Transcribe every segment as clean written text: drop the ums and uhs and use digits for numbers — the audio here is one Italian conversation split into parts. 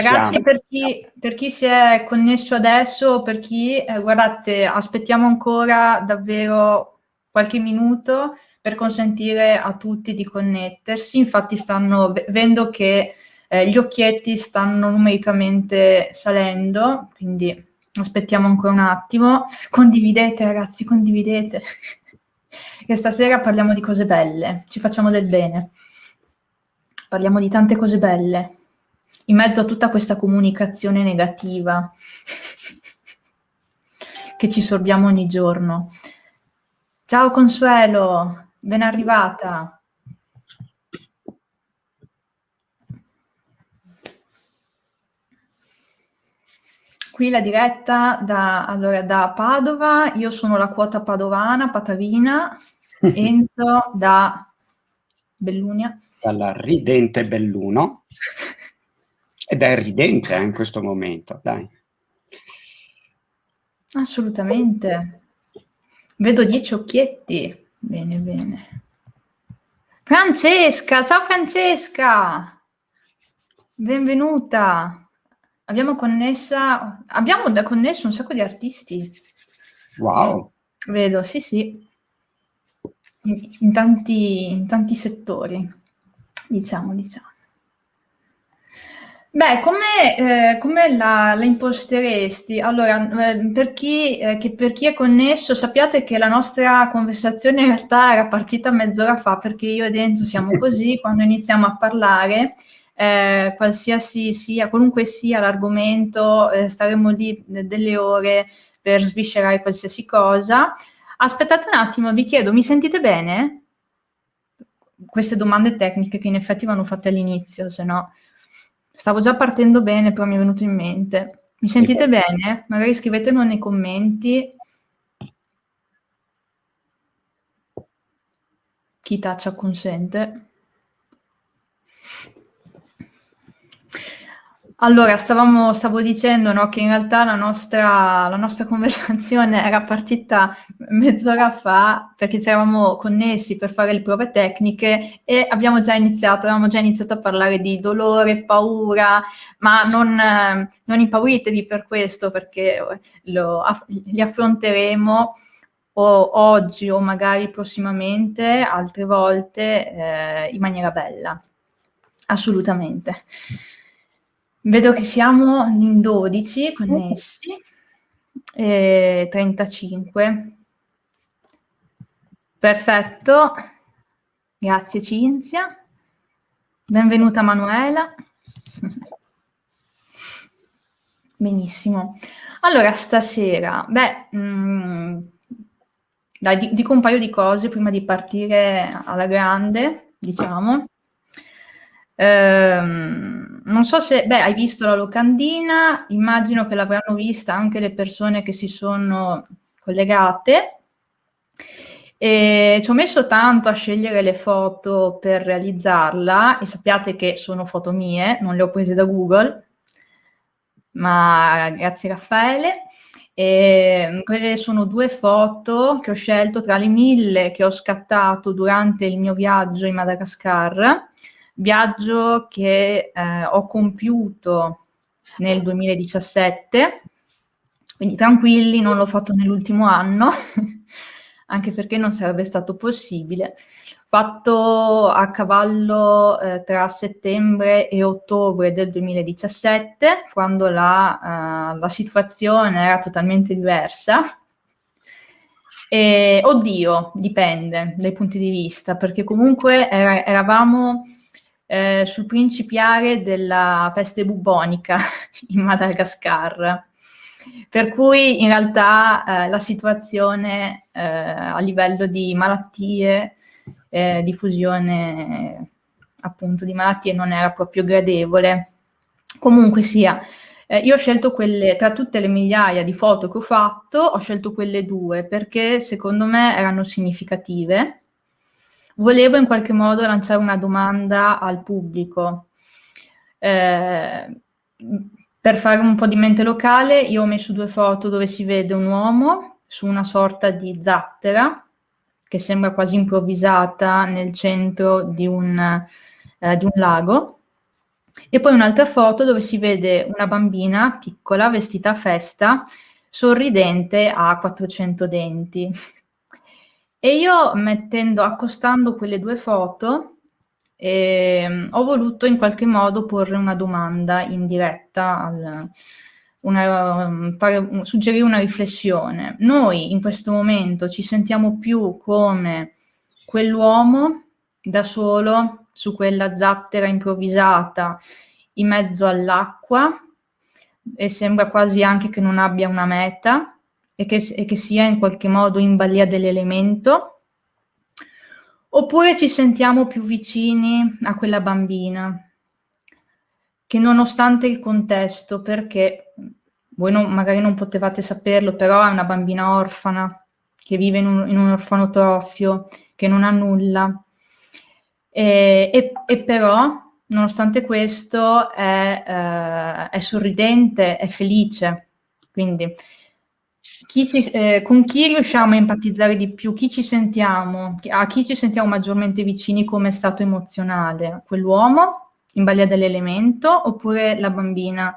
Ragazzi, per chi si è connesso adesso, per chi, guardate, aspettiamo ancora davvero qualche minuto per consentire a tutti di connettersi. Infatti vedo che gli occhietti stanno numericamente salendo, quindi aspettiamo ancora un attimo. Condividete, ragazzi, condividete. Che stasera parliamo di cose belle, ci facciamo del bene. Parliamo di tante cose belle. In mezzo a tutta questa comunicazione negativa che ci sorbiamo ogni giorno. Ciao Consuelo, ben arrivata. Qui la diretta da Padova, io sono la quota padovana, patavina, Enzo da Bellunia. Dalla ridente Belluno. Ed è ridente in questo momento, dai. Assolutamente. Vedo 10 occhietti. Bene, bene. Francesca, ciao Francesca! Benvenuta. Abbiamo da connesso un sacco di artisti. Wow. Vedo, sì. In tanti settori, diciamo. Beh, come la imposteresti? Allora, per chi è connesso, sappiate che la nostra conversazione in realtà era partita mezz'ora fa, perché io ed Enzo siamo così, quando iniziamo a parlare, qualunque sia l'argomento, staremo lì delle ore per sviscerare qualsiasi cosa. Aspettate un attimo, vi chiedo, mi sentite bene? Queste domande tecniche che in effetti vanno fatte all'inizio, se no... Stavo già partendo bene, però mi è venuto in mente. Mi sentite bene? Magari scrivetelo nei commenti. Chi taccia consente. Allora, stavo dicendo, no, che in realtà la nostra conversazione era partita mezz'ora fa, perché ci eravamo connessi per fare le prove tecniche e avevamo già iniziato a parlare di dolore, paura, ma non impauritevi per questo, perché li affronteremo o oggi o magari prossimamente, altre volte, in maniera bella. Assolutamente. Vedo che siamo in 12 connessi, 35. Perfetto. Grazie Cinzia. Benvenuta Manuela. Benissimo. Allora, stasera, dai, dico un paio di cose prima di partire alla grande, diciamo. Non so se, hai visto la locandina, immagino che l'avranno vista anche le persone che si sono collegate. E ci ho messo tanto a scegliere le foto per realizzarla e sappiate che sono foto mie, non le ho prese da Google, ma grazie Raffaele. E quelle sono 2 foto che ho scelto tra le 1000 che ho scattato durante il mio viaggio in Madagascar, viaggio che ho compiuto nel 2017, quindi tranquilli, non l'ho fatto nell'ultimo anno, anche perché non sarebbe stato possibile. Fatto a cavallo tra settembre e ottobre del 2017, quando la situazione era totalmente diversa. E, oddio, dipende dai punti di vista, perché comunque eravamo sul principiare della peste bubbonica in Madagascar, per cui in realtà la situazione a livello di malattie, diffusione appunto di malattie non era proprio gradevole. Comunque sia, io ho scelto quelle, tra tutte le migliaia di foto che ho fatto, ho scelto quelle 2 perché secondo me erano significative. Volevo in qualche modo lanciare una domanda al pubblico. Per fare un po' di mente locale, io ho messo 2 foto dove si vede un uomo su una sorta di zattera che sembra quasi improvvisata nel centro di un lago. E poi un'altra foto dove si vede una bambina piccola, vestita a festa, sorridente, a 400 denti. E io accostando quelle due foto, ho voluto in qualche modo porre una domanda in diretta, suggerire una riflessione. Noi in questo momento ci sentiamo più come quell'uomo da solo su quella zattera improvvisata in mezzo all'acqua, e sembra quasi anche che non abbia una meta e che sia in qualche modo in balia dell'elemento, oppure ci sentiamo più vicini a quella bambina che, nonostante il contesto, perché voi magari non potevate saperlo, però è una bambina orfana che vive in un orfanotrofio, che non ha nulla, e però nonostante questo è sorridente, è felice. Quindi con chi riusciamo a empatizzare di più? A chi ci sentiamo maggiormente vicini come stato emozionale? Quell'uomo in balia dell'elemento oppure la bambina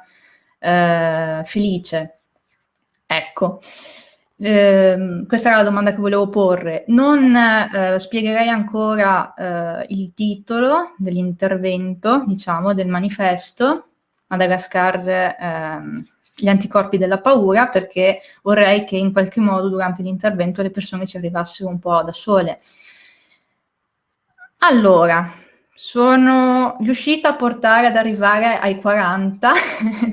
felice? Ecco, questa era la domanda che volevo porre. Non spiegherei ancora il titolo dell'intervento, diciamo, del manifesto, Madagascar, gli anticorpi della paura, perché vorrei che in qualche modo durante l'intervento le persone ci arrivassero un po' da sole. Allora, sono riuscita a portare ad arrivare ai 40,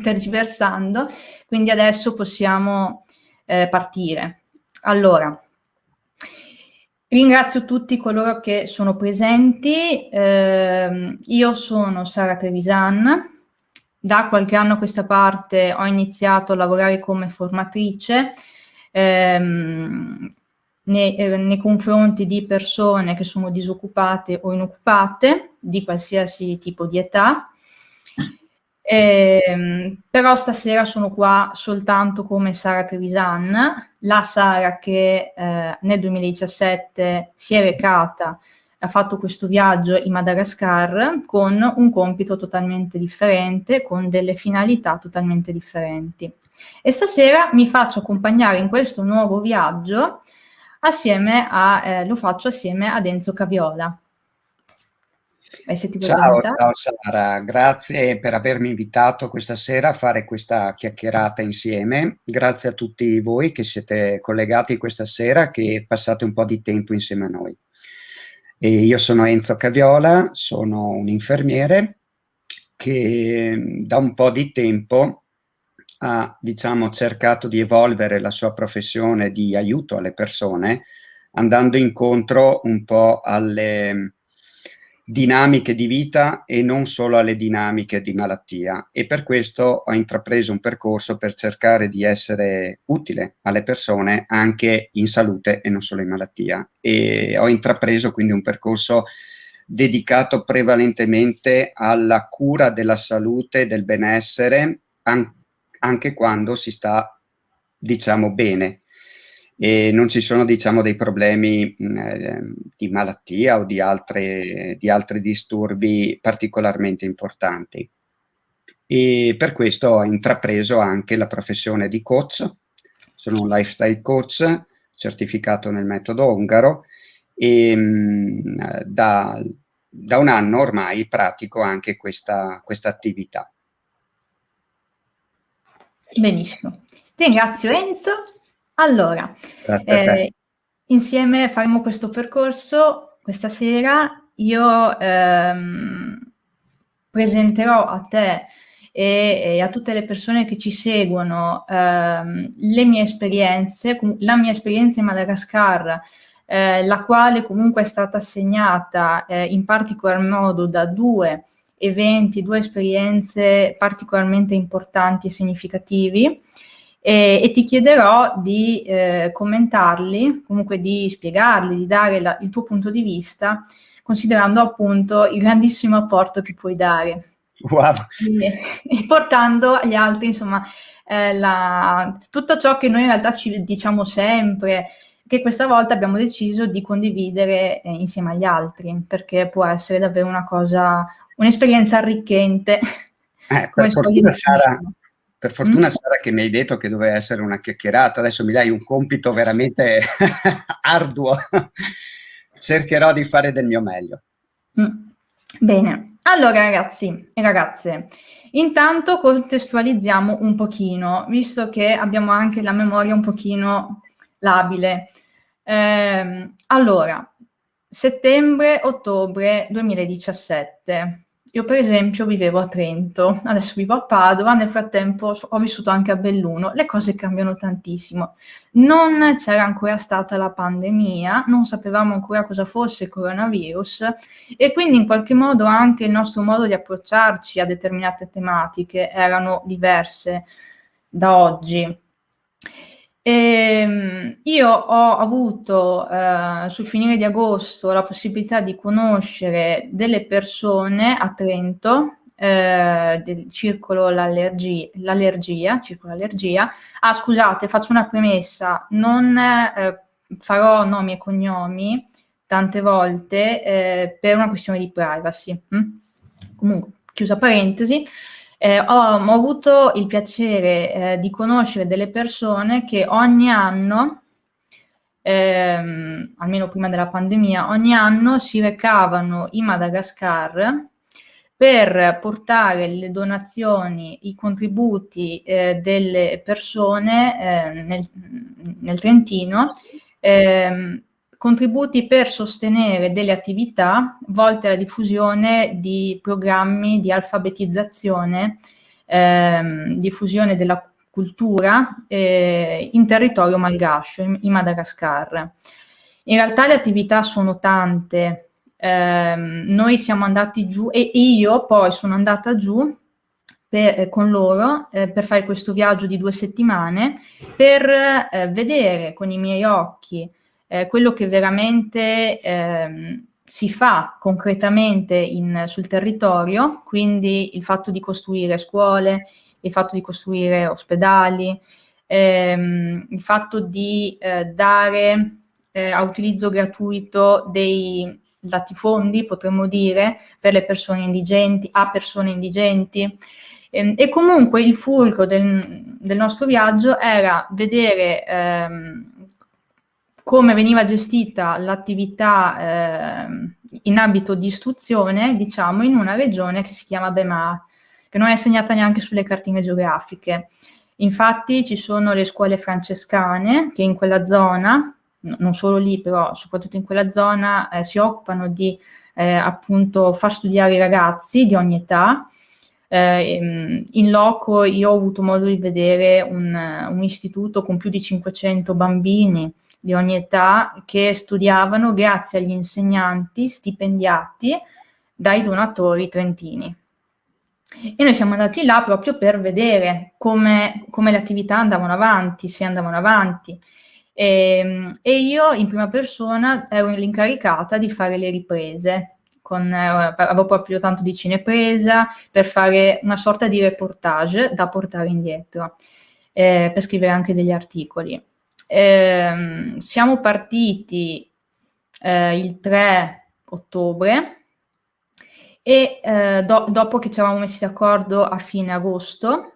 tergiversando, quindi adesso possiamo partire. Allora, ringrazio tutti coloro che sono presenti. Io sono Sara Trevisan. Da qualche anno a questa parte ho iniziato a lavorare come formatrice nei confronti di persone che sono disoccupate o inoccupate, di qualsiasi tipo di età. Però stasera sono qua soltanto come Sara Trevisan, la Sara che nel 2017 si è recata, ha fatto questo viaggio in Madagascar con un compito totalmente differente, con delle finalità totalmente differenti. E stasera mi faccio accompagnare in questo nuovo viaggio lo faccio assieme ad Enzo Caviola. Se ti vuoi Ciao, presentare. ciao Sara, grazie per avermi invitato questa sera a fare questa chiacchierata insieme. Grazie a tutti voi che siete collegati questa sera, che passate un po' di tempo insieme a noi. E io sono Enzo Caviola, sono un infermiere che da un po' di tempo ha, diciamo, cercato di evolvere la sua professione di aiuto alle persone, andando incontro un po' alle dinamiche di vita e non solo alle dinamiche di malattia, e per questo ho intrapreso un percorso per cercare di essere utile alle persone anche in salute e non solo in malattia, e ho intrapreso quindi un percorso dedicato prevalentemente alla cura della salute e del benessere anche quando si sta, diciamo, bene e non ci sono, diciamo, dei problemi di malattia o di altri disturbi particolarmente importanti. E per questo ho intrapreso anche la professione di coach. Sono un lifestyle coach certificato nel metodo ungaro e da un anno ormai pratico anche questa attività. Benissimo, ti ringrazio Enzo. Allora, Grazie a te. insieme faremo questo percorso questa sera. Io presenterò a te e a tutte le persone che ci seguono le mie esperienze, la mia esperienza in Madagascar, la quale comunque è stata segnata in particolar modo da due eventi, due esperienze particolarmente importanti e significativi, e ti chiederò di commentarli, comunque di spiegarli, di dare il tuo punto di vista, considerando appunto il grandissimo apporto che puoi dare. Wow. E portando agli altri, insomma, tutto ciò che noi in realtà ci diciamo sempre, che questa volta abbiamo deciso di condividere insieme agli altri, perché può essere davvero una cosa un'esperienza arricchente, come Per suoi fortuna dire. Sara, per fortuna Sara che mi hai detto che doveva essere una chiacchierata, adesso mi dai un compito veramente arduo. Cercherò di fare del mio meglio. Bene, allora ragazzi e ragazze, intanto contestualizziamo un pochino, visto che abbiamo anche la memoria un pochino labile. Allora, settembre-ottobre 2017. Io per esempio vivevo a Trento, adesso vivo a Padova, nel frattempo ho vissuto anche a Belluno, le cose cambiano tantissimo. Non c'era ancora stata la pandemia, non sapevamo ancora cosa fosse il coronavirus e quindi in qualche modo anche il nostro modo di approcciarci a determinate tematiche erano diverse da oggi. Io ho avuto sul finire di agosto la possibilità di conoscere delle persone a Trento del circolo Circolo Allergia. Ah, scusate, faccio una premessa, non farò nomi e cognomi tante volte per una questione di privacy. Comunque, chiusa parentesi. Ho avuto il piacere di conoscere delle persone che ogni anno, almeno prima della pandemia, ogni anno si recavano in Madagascar per portare le donazioni, i contributi delle persone nel Trentino, contributi per sostenere delle attività volte alla diffusione di programmi di alfabetizzazione, diffusione della cultura in territorio malgascio, in Madagascar. In realtà le attività sono tante. Noi siamo andati giù e io poi sono andata giù con loro per fare questo viaggio di 2 settimane per vedere con i miei occhi quello che veramente si fa concretamente sul territorio, quindi il fatto di costruire scuole, il fatto di costruire ospedali, il fatto di dare a utilizzo gratuito dei latifondi, potremmo dire, per le persone indigenti, a persone indigenti. E comunque il fulcro del nostro viaggio era vedere come veniva gestita l'attività in ambito di istruzione, diciamo, in una regione che si chiama Bemar, che non è segnata neanche sulle cartine geografiche. Infatti ci sono le scuole francescane che in quella zona, non solo lì, però soprattutto in quella zona, si occupano di appunto far studiare i ragazzi di ogni età. In loco io ho avuto modo di vedere un istituto con più di 500 bambini di ogni età che studiavano grazie agli insegnanti stipendiati dai donatori trentini. E noi siamo andati là proprio per vedere come le attività andavano avanti, se andavano avanti. E io in prima persona ero l'incaricata di fare le riprese. Avevo proprio tanto di cinepresa per fare una sorta di reportage da portare indietro, per scrivere anche degli articoli. Siamo partiti il 3 ottobre e dopo che ci eravamo messi d'accordo a fine agosto,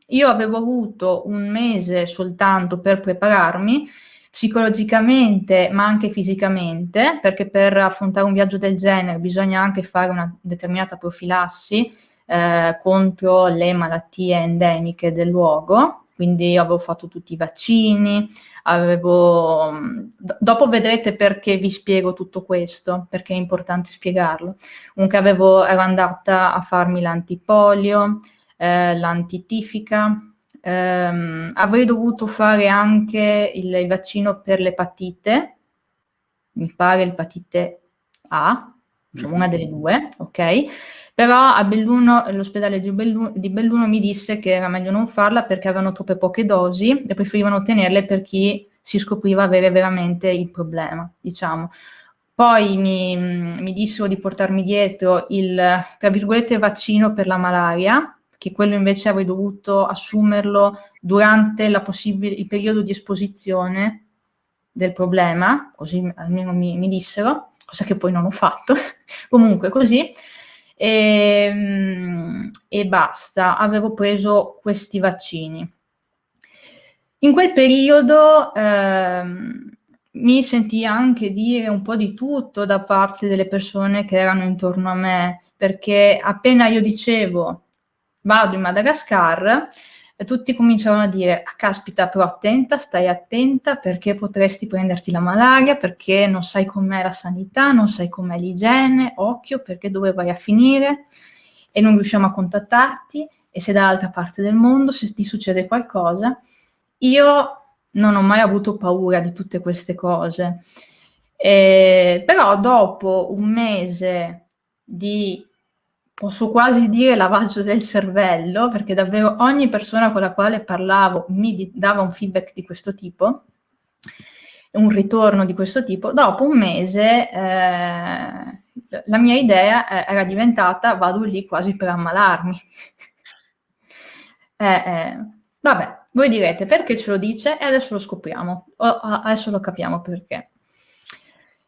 io avevo avuto un mese soltanto per prepararmi psicologicamente ma anche fisicamente, perché per affrontare un viaggio del genere bisogna anche fare una determinata profilassi contro le malattie endemiche del luogo, quindi avevo fatto tutti i vaccini, dopo vedrete perché vi spiego tutto questo, perché è importante spiegarlo. Comunque ero andata a farmi l'antipolio, l'antitifica, avrei dovuto fare anche il vaccino per l'epatite, mi pare l'epatite A, insomma una delle due, ok? Però a Belluno, l'ospedale di Belluno mi disse che era meglio non farla perché avevano troppe poche dosi e preferivano tenerle per chi si scopriva avere veramente il problema, diciamo. Poi mi dissero di portarmi dietro il, tra virgolette, vaccino per la malaria, che quello invece avrei dovuto assumerlo durante il periodo di esposizione del problema, così almeno mi dissero, cosa che poi non ho fatto, comunque così. e basta, avevo preso questi vaccini. In quel periodo mi sentii anche dire un po' di tutto da parte delle persone che erano intorno a me, perché appena io dicevo vado in Madagascar, tutti cominciavano a dire: "Ah, caspita, però attenta, stai attenta perché potresti prenderti la malaria, perché non sai com'è la sanità, non sai com'è l'igiene, occhio perché dove vai a finire e non riusciamo a contattarti e sei dall'altra parte del mondo, se ti succede qualcosa". Io non ho mai avuto paura di tutte queste cose, però dopo un mese di, posso quasi dire, lavaggio del cervello, perché davvero ogni persona con la quale parlavo mi dava un feedback di questo tipo, un ritorno di questo tipo, dopo un mese la mia idea era diventata: vado lì quasi per ammalarmi. Vabbè, voi direte perché ce lo dice e adesso lo scopriamo, adesso lo capiamo perché.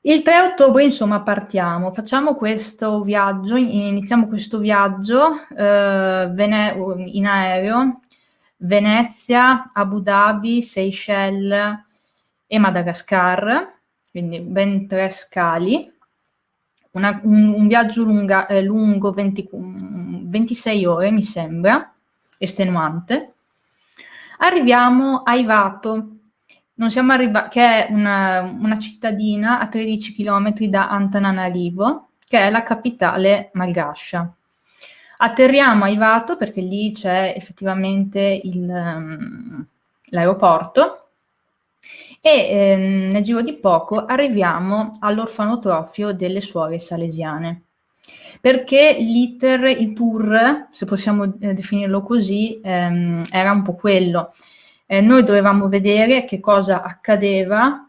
Il 3 ottobre, insomma, partiamo, facciamo questo viaggio, iniziamo questo viaggio in aereo, Venezia, Abu Dhabi, Seychelles e Madagascar, quindi ben 3 scali. Un viaggio lungo 26 ore, mi sembra, estenuante. Arriviamo a Ivato, che è una cittadina a 13 km da Antananarivo, che è la capitale malgascia. Atterriamo a Ivato perché lì c'è effettivamente l'aeroporto e nel giro di poco arriviamo all'orfanotrofio delle suore salesiane, perché il tour, se possiamo definirlo così, era un po' quello. Noi dovevamo vedere che cosa accadeva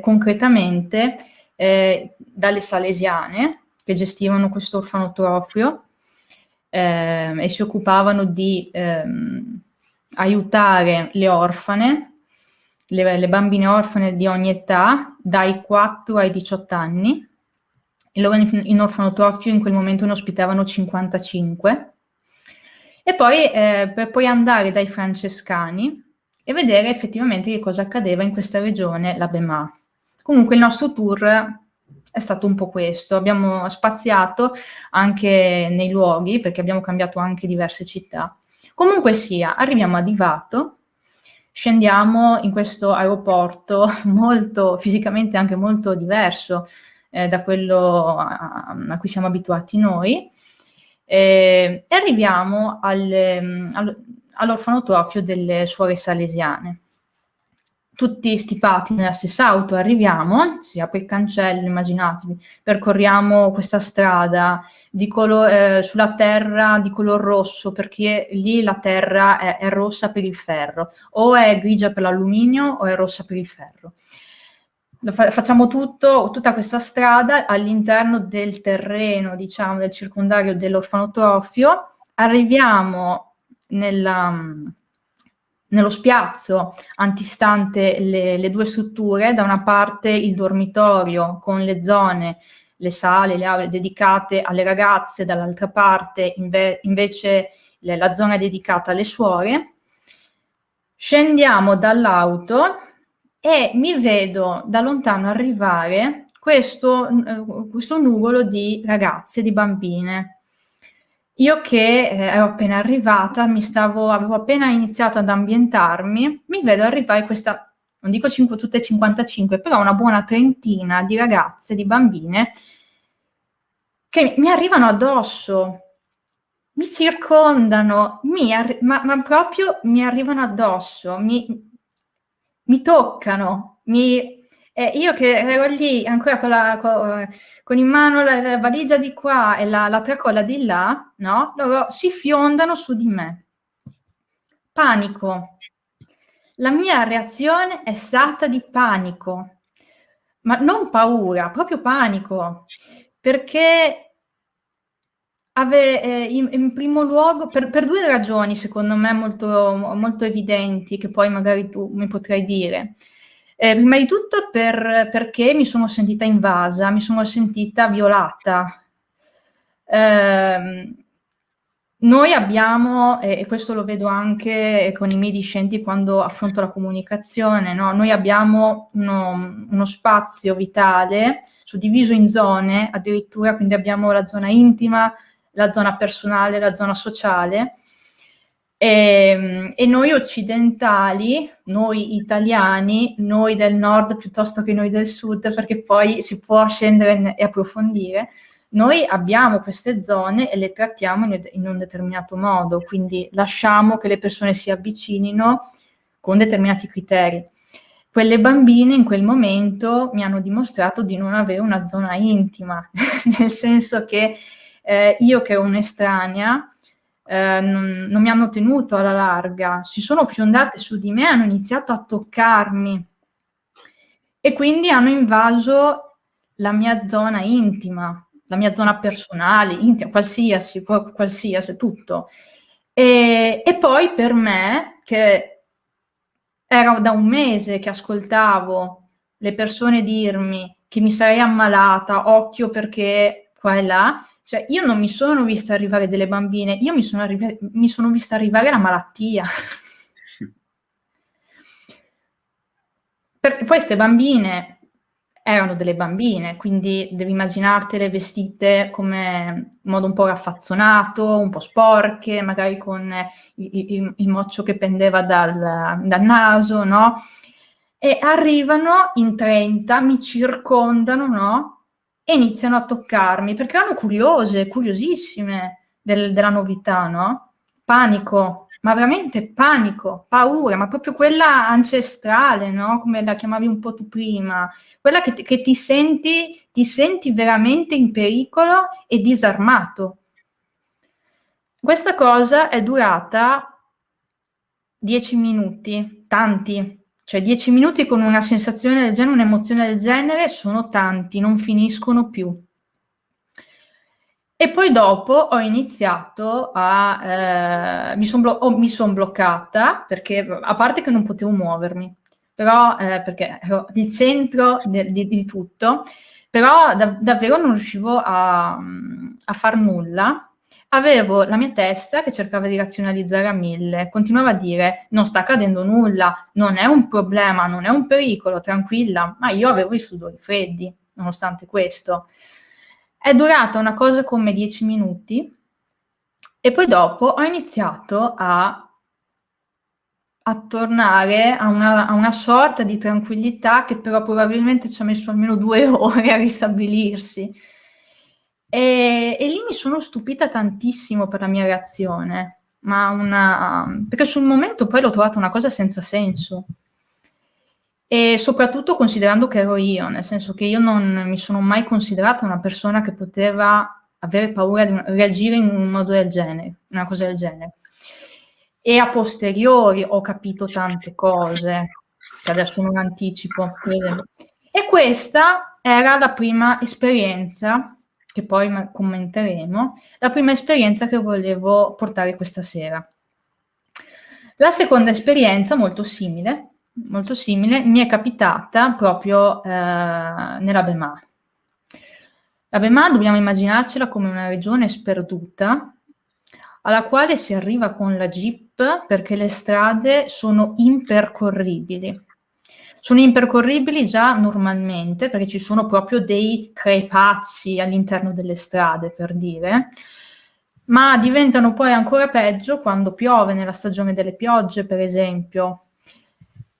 concretamente dalle salesiane che gestivano questo orfanotrofio e si occupavano di aiutare le orfane, le bambine orfane di ogni età, dai 4 ai 18 anni. E loro in orfanotrofio in quel momento ne ospitavano 55. E poi per poi andare dai francescani e vedere effettivamente che cosa accadeva in questa regione, la Bemà. Comunque il nostro tour è stato un po' questo, abbiamo spaziato anche nei luoghi perché abbiamo cambiato anche diverse città. Comunque sia, arriviamo a Ivato, scendiamo in questo aeroporto fisicamente anche molto diverso da quello a cui siamo abituati noi, e arriviamo all'orfanotrofio delle suore salesiane. Tutti stipati nella stessa auto arriviamo, si apre il cancello, immaginatevi, percorriamo questa strada sulla terra di color rosso, perché lì la terra è rossa per il ferro, o è grigia per l'alluminio o è rossa per il ferro. Facciamo tutta questa strada all'interno del terreno, diciamo, del circondario dell'orfanotrofio, arriviamo nello spiazzo antistante le due strutture, da una parte il dormitorio con le zone, le sale, le aule dedicate alle ragazze, dall'altra parte invece la zona dedicata alle suore. Scendiamo dall'auto e mi vedo da lontano arrivare questo nuvolo di ragazze, di bambine. Io che ero appena arrivata, avevo appena iniziato ad ambientarmi, mi vedo arrivare questa, non dico tutte 55, però una buona trentina di ragazze, di bambine, che mi arrivano addosso, mi circondano, ma proprio mi arrivano addosso, mi toccano, io che ero lì ancora con in mano la valigia di qua e la tracolla di là, no? Loro si fiondano su di me. Panico. La mia reazione è stata di panico, ma non paura, proprio panico, perché in primo luogo, per 2 ragioni secondo me molto, molto evidenti, che poi magari tu mi potrai dire. Prima di tutto perché mi sono sentita invasa, mi sono sentita violata, Noi abbiamo, e questo lo vedo anche con i miei discenti quando affronto la comunicazione, no? Noi abbiamo uno spazio vitale suddiviso in zone, addirittura, quindi abbiamo la zona intima, la zona personale, la zona sociale. E noi occidentali, noi italiani, noi del nord piuttosto che noi del sud, perché poi si può scendere e approfondire, noi abbiamo queste zone e le trattiamo in un determinato modo, quindi lasciamo che le persone si avvicinino con determinati criteri. Quelle bambine in quel momento mi hanno dimostrato di non avere una zona intima, nel senso che io che ero un'estranea, non mi hanno tenuto alla larga, si sono fiondate su di me, hanno iniziato a toccarmi e quindi hanno invaso la mia zona intima, la mia zona personale, intima, qualsiasi, tutto. E poi per me, che era da un mese che ascoltavo le persone dirmi che mi sarei ammalata, occhio perché qua e là, cioè io non mi sono vista arrivare delle bambine, io mi sono vista arrivare la malattia. Poi queste bambine erano delle bambine, quindi devi immaginartele vestite come in modo un po' raffazzonato, un po' sporche, magari con il moccio che pendeva dal naso, no? E arrivano in 30, mi circondano, no? E iniziano a toccarmi, perché erano curiosissime della novità, no? Panico, ma veramente panico, paura, ma proprio quella ancestrale, no? Come la chiamavi un po' tu prima, quella che ti senti veramente in pericolo e disarmato. Questa cosa è durata 10 minuti, tanti. Cioè 10 minuti con una sensazione del genere, un'emozione del genere, sono tanti, non finiscono più. E poi dopo ho iniziato mi son bloccata, perché a parte che non potevo muovermi, però perché ero il centro di tutto, però davvero non riuscivo a far nulla. Avevo la mia testa che cercava di razionalizzare a 1000, continuava a dire: "Non sta accadendo nulla, non è un problema, non è un pericolo, tranquilla", ma io avevo i sudori freddi, nonostante questo. È durata una cosa come 10 minuti e poi dopo ho iniziato a tornare a una sorta di tranquillità che però probabilmente ci ha messo almeno 2 ore a ristabilirsi. E lì mi sono stupita tantissimo per la mia reazione, perché sul momento poi l'ho trovata una cosa senza senso. E soprattutto considerando che ero io, nel senso che io non mi sono mai considerata una persona che poteva avere paura di reagire in un modo del genere, una cosa del genere. E a posteriori ho capito tante cose, che adesso non anticipo. E questa era la prima esperienza, che poi commenteremo, la prima esperienza che volevo portare questa sera. La seconda esperienza, molto simile, mi è capitata proprio nella Bemà. La Bemà dobbiamo immaginarcela come una regione sperduta alla quale si arriva con la jeep perché le strade sono impercorribili. Sono impercorribili già normalmente perché ci sono proprio dei crepacci all'interno delle strade, per dire, ma diventano poi ancora peggio quando piove, nella stagione delle piogge, per esempio.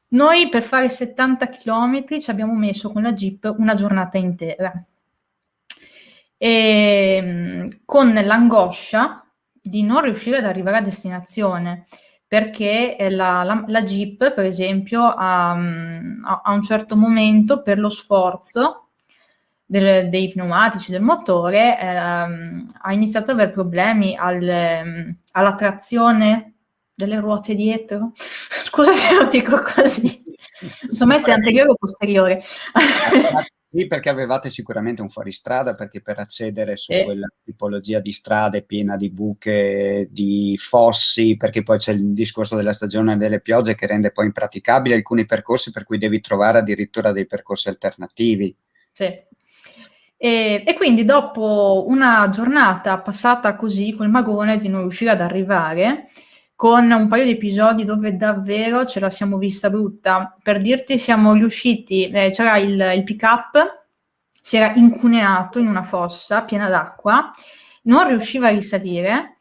Noi per fare 70 chilometri ci abbiamo messo con la jeep una giornata intera. Con l'angoscia di non riuscire ad arrivare a destinazione, perché la jeep, per esempio, a un certo momento, per lo sforzo dei pneumatici, del motore, ha iniziato ad avere problemi alla trazione delle ruote dietro. Scusa se lo dico così. Non so mai se è anteriore o posteriore. Sì, perché avevate sicuramente un fuoristrada, perché per accedere su quella tipologia di strade piena di buche, di fossi, perché poi c'è il discorso della stagione delle piogge che rende poi impraticabili alcuni percorsi, per cui devi trovare addirittura dei percorsi alternativi. Sì. E quindi dopo una giornata passata così, col magone di non riuscire ad arrivare, con un paio di episodi dove davvero ce la siamo vista brutta. Per dirti, siamo riusciti, c'era il pick-up, si era incuneato in una fossa piena d'acqua, non riusciva a risalire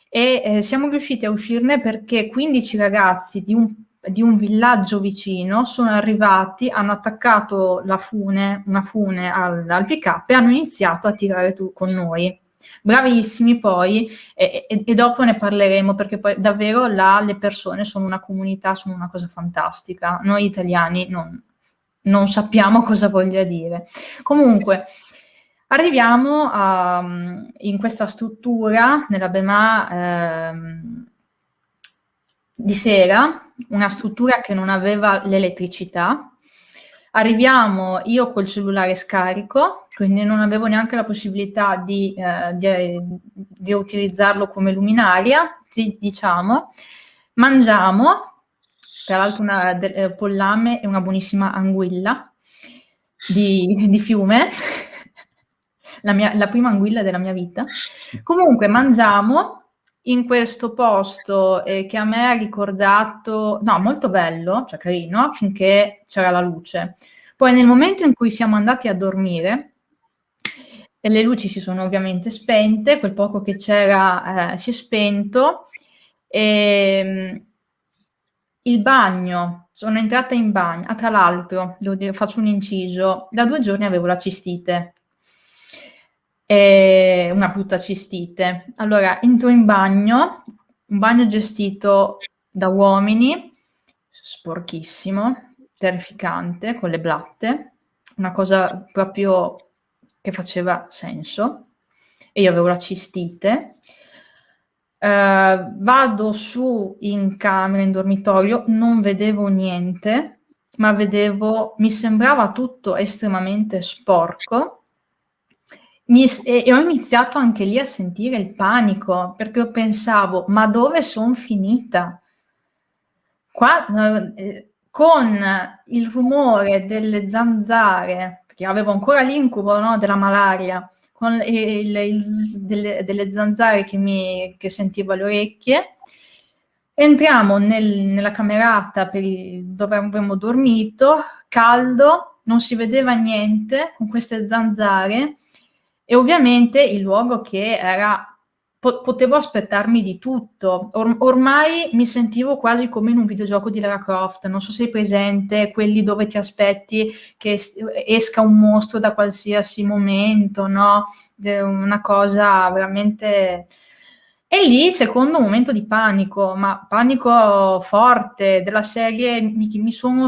e siamo riusciti a uscirne perché 15 ragazzi di un villaggio vicino sono arrivati, hanno attaccato una fune al pick-up e hanno iniziato a tirare con noi. Bravissimi poi, e dopo ne parleremo perché poi davvero là le persone sono una comunità, sono una cosa fantastica. Noi italiani non sappiamo cosa voglia dire. Comunque, arriviamo in questa struttura nella Bemà di sera, una struttura che non aveva l'elettricità. Arriviamo io col cellulare scarico, quindi non avevo neanche la possibilità di utilizzarlo come luminaria, diciamo. Mangiamo, tra l'altro pollame e una buonissima anguilla di fiume, la prima anguilla della mia vita. Comunque mangiamo in questo posto che a me ha ricordato, no, molto bello, cioè carino, finché c'era la luce. Poi nel momento in cui siamo andati a dormire, le luci si sono ovviamente spente, quel poco che c'era si è spento, e il bagno, sono entrata in bagno, tra l'altro, devo dire, faccio un inciso, da 2 giorni avevo la cistite, una brutta cistite. Allora, entro in bagno, un bagno gestito da uomini, sporchissimo, terrificante, con le blatte, una cosa proprio che faceva senso, e io avevo la cistite. Vado su in camera, in dormitorio, non vedevo niente, ma mi sembrava tutto estremamente sporco. E ho iniziato anche lì a sentire il panico, perché io pensavo, ma dove sono finita? Qua, con il rumore delle zanzare, perché avevo ancora l'incubo, no, della malaria, con il delle zanzare che sentivo alle orecchie, entriamo nella camerata dove avremmo dormito, caldo, non si vedeva niente, con queste zanzare, e ovviamente il luogo che era, potevo aspettarmi di tutto. Ormai mi sentivo quasi come in un videogioco di Lara Croft, non so se sei presente, quelli dove ti aspetti che esca un mostro da qualsiasi momento, no? Una cosa veramente... E lì, secondo un momento di panico, ma panico forte, della serie, mi sono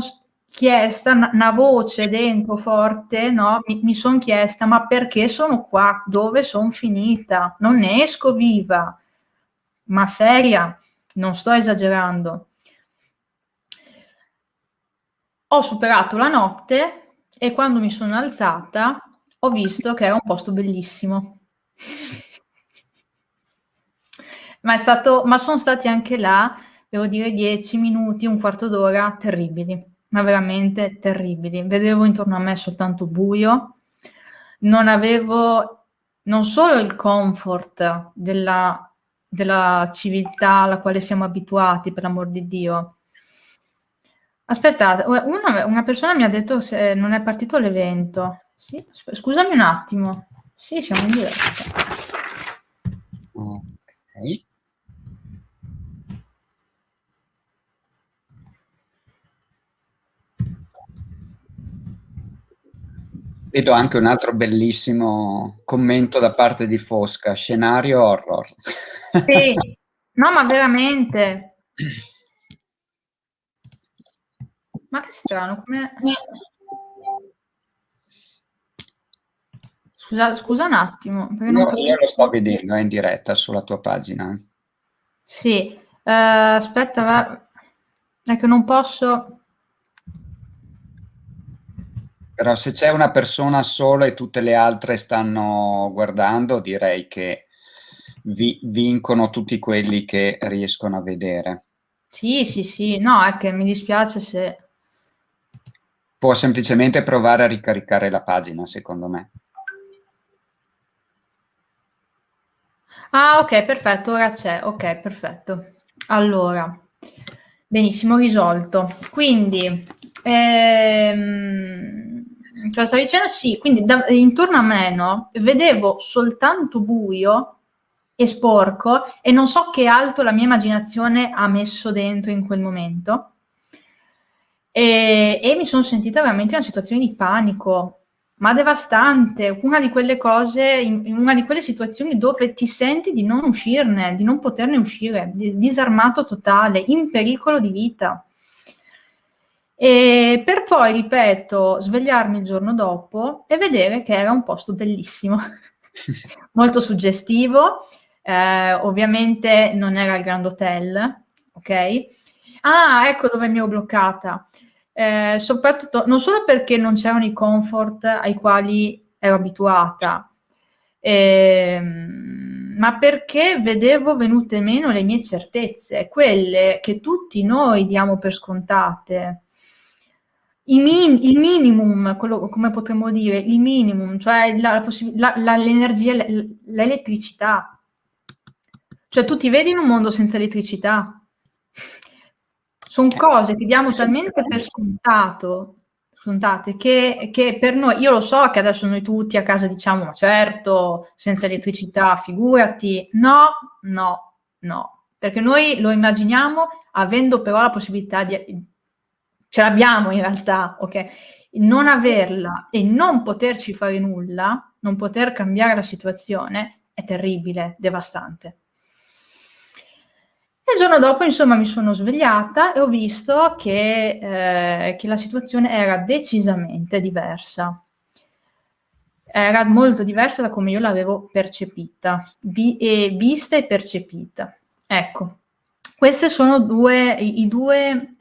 chiesta, una voce dentro forte, no? Mi sono chiesta, ma perché sono qua? Dove sono finita? Non ne esco viva, ma seria, non sto esagerando. Ho superato la notte e quando mi sono alzata ho visto che era un posto bellissimo. Ma sono stati anche là, devo dire, 10 minuti, un quarto d'ora terribili, ma veramente terribili. Vedevo intorno a me soltanto buio, non avevo non solo il comfort della civiltà alla quale siamo abituati, per l'amor di Dio. Aspettate, una persona mi ha detto se non è partito l'evento. Sì? Scusami un attimo. Sì, siamo in diretta. Ok. Vedo anche un altro bellissimo commento da parte di Fosca, scenario horror. Sì, no, ma veramente. Ma che strano, come... Scusa un attimo, perché non Io lo sto capisco. vedendo, è in diretta sulla tua pagina. Sì, aspetta, è che non posso... Però se c'è una persona sola e tutte le altre stanno guardando, direi che vincono tutti quelli che riescono a vedere. Sì, sì, sì, no, è che mi dispiace se... Può semplicemente provare a ricaricare la pagina, secondo me. Ah, ok, perfetto, ora c'è. Ok, perfetto. Allora, benissimo, risolto. Quindi, cosa stavi dicendo? Sì, quindi intorno a me, no, vedevo soltanto buio e sporco e non so che altro la mia immaginazione ha messo dentro in quel momento. E mi sono sentita veramente in una situazione di panico, ma devastante, una di quelle cose, in una di quelle situazioni dove ti senti di non uscirne, di non poterne uscire, disarmato totale, in pericolo di vita. E per poi, ripeto, svegliarmi il giorno dopo e vedere che era un posto bellissimo, molto suggestivo, ovviamente non era il Grand Hotel, ok? Ah, ecco dove mi ero bloccata. Soprattutto, non solo perché non c'erano i comfort ai quali ero abituata, ma perché vedevo venute meno le mie certezze, quelle che tutti noi diamo per scontate. Il minimum, quello, come potremmo dire, il minimum, cioè l'energia, l'elettricità. Cioè tu ti vedi in un mondo senza elettricità. Sono cose che diamo talmente per scontate che per noi, io lo so che adesso noi tutti a casa diciamo, ma certo, senza elettricità, figurati. No, no, no, perché noi lo immaginiamo avendo però la possibilità di, ce l'abbiamo in realtà, ok? Non averla e non poterci fare nulla, non poter cambiare la situazione è terribile, devastante. E il giorno dopo, insomma, mi sono svegliata e ho visto che la situazione era decisamente diversa. Era molto diversa da come io l'avevo percepita, vista e percepita. Ecco, queste sono le due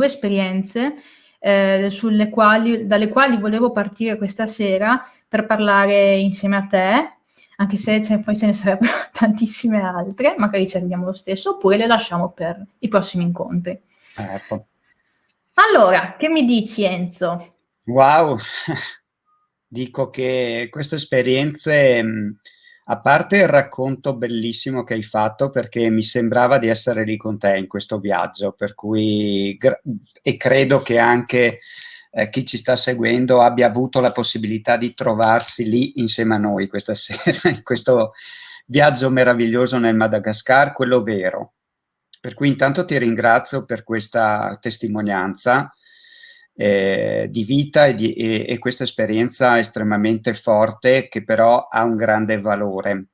esperienze dalle quali volevo partire questa sera per parlare insieme a te, anche se poi ce ne sarebbero tantissime altre, magari ci arriviamo lo stesso, oppure le lasciamo per i prossimi incontri. Ecco. Allora, che mi dici, Enzo? Wow, dico che queste esperienze, a parte il racconto bellissimo che hai fatto, perché mi sembrava di essere lì con te in questo viaggio, per cui e credo che anche chi ci sta seguendo abbia avuto la possibilità di trovarsi lì insieme a noi questa sera, in questo viaggio meraviglioso nel Madagascar, quello vero. Per cui intanto ti ringrazio per questa testimonianza di vita e questa esperienza estremamente forte che però ha un grande valore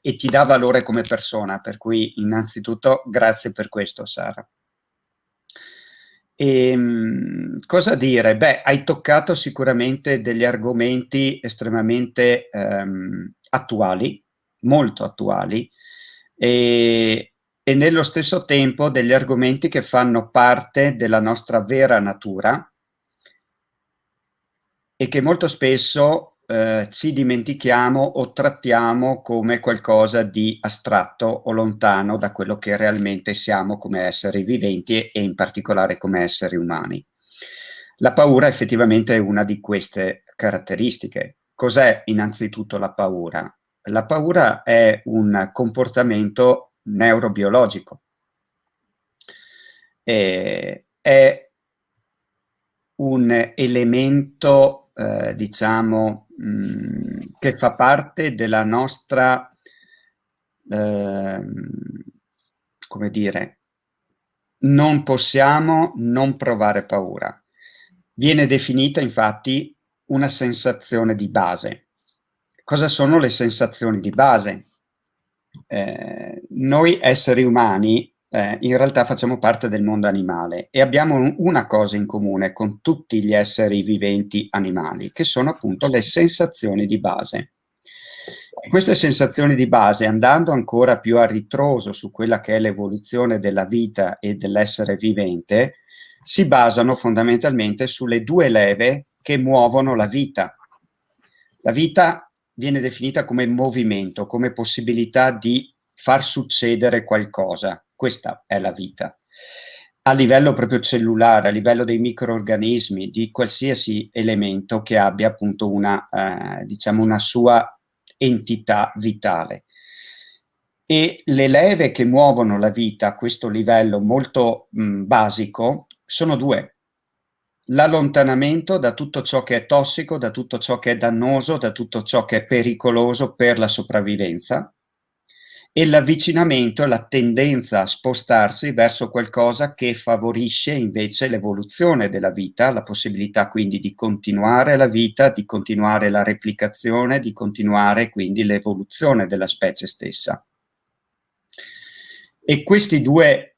e ti dà valore come persona, per cui innanzitutto grazie per questo, Sara. Cosa dire? Beh, hai toccato sicuramente degli argomenti estremamente attuali, molto attuali, e nello stesso tempo degli argomenti che fanno parte della nostra vera natura e che molto spesso ci dimentichiamo o trattiamo come qualcosa di astratto o lontano da quello che realmente siamo come esseri viventi e in particolare come esseri umani. La paura effettivamente è una di queste caratteristiche. Cos'è innanzitutto la paura? La paura è un comportamento neurobiologico. È un elemento, diciamo, che fa parte della nostra, ehm, come dire, non possiamo non provare paura. Viene definita infatti una sensazione di base. Cosa sono le sensazioni di base? Noi esseri umani in realtà facciamo parte del mondo animale e abbiamo una cosa in comune con tutti gli esseri viventi animali, che sono appunto le sensazioni di base. E queste sensazioni di base, andando ancora più a ritroso su quella che è l'evoluzione della vita e dell'essere vivente, si basano fondamentalmente sulle due leve che muovono la vita. La vita viene definita come movimento, come possibilità di far succedere qualcosa. Questa è la vita. A livello proprio cellulare, a livello dei microorganismi, di qualsiasi elemento che abbia appunto una, diciamo una sua entità vitale. E le leve che muovono la vita a questo livello molto basico sono due: l'allontanamento da tutto ciò che è tossico, da tutto ciò che è dannoso, da tutto ciò che è pericoloso per la sopravvivenza, e l'avvicinamento, la tendenza a spostarsi verso qualcosa che favorisce invece l'evoluzione della vita, la possibilità quindi di continuare la vita, di continuare la replicazione, di continuare quindi l'evoluzione della specie stessa. E questi due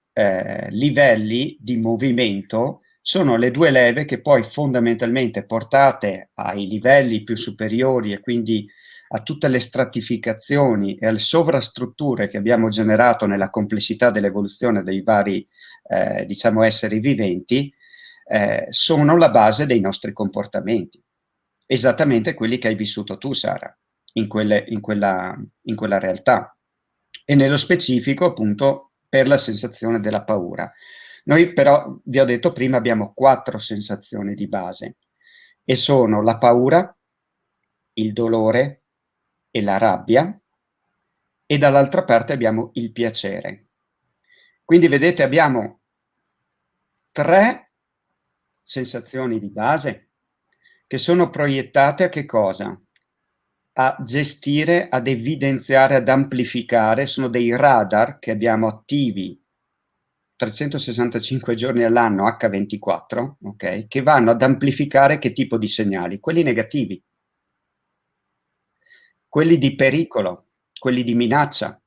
livelli di movimento sono le due leve che poi fondamentalmente, portate ai livelli più superiori e quindi a tutte le stratificazioni e alle sovrastrutture che abbiamo generato nella complessità dell'evoluzione dei vari diciamo esseri viventi, sono la base dei nostri comportamenti, esattamente quelli che hai vissuto tu, Sara, in quella realtà, e nello specifico appunto per la sensazione della paura. Noi però, vi ho detto prima, abbiamo 4 sensazioni di base, e sono la paura, il dolore e la rabbia, e dall'altra parte abbiamo il piacere. Quindi vedete, abbiamo 3 sensazioni di base che sono proiettate a che cosa? A gestire, ad evidenziare, ad amplificare, sono dei radar che abbiamo attivi 365 giorni all'anno, H24, ok? Che vanno ad amplificare che tipo di segnali? Quelli negativi, quelli di pericolo, quelli di minaccia,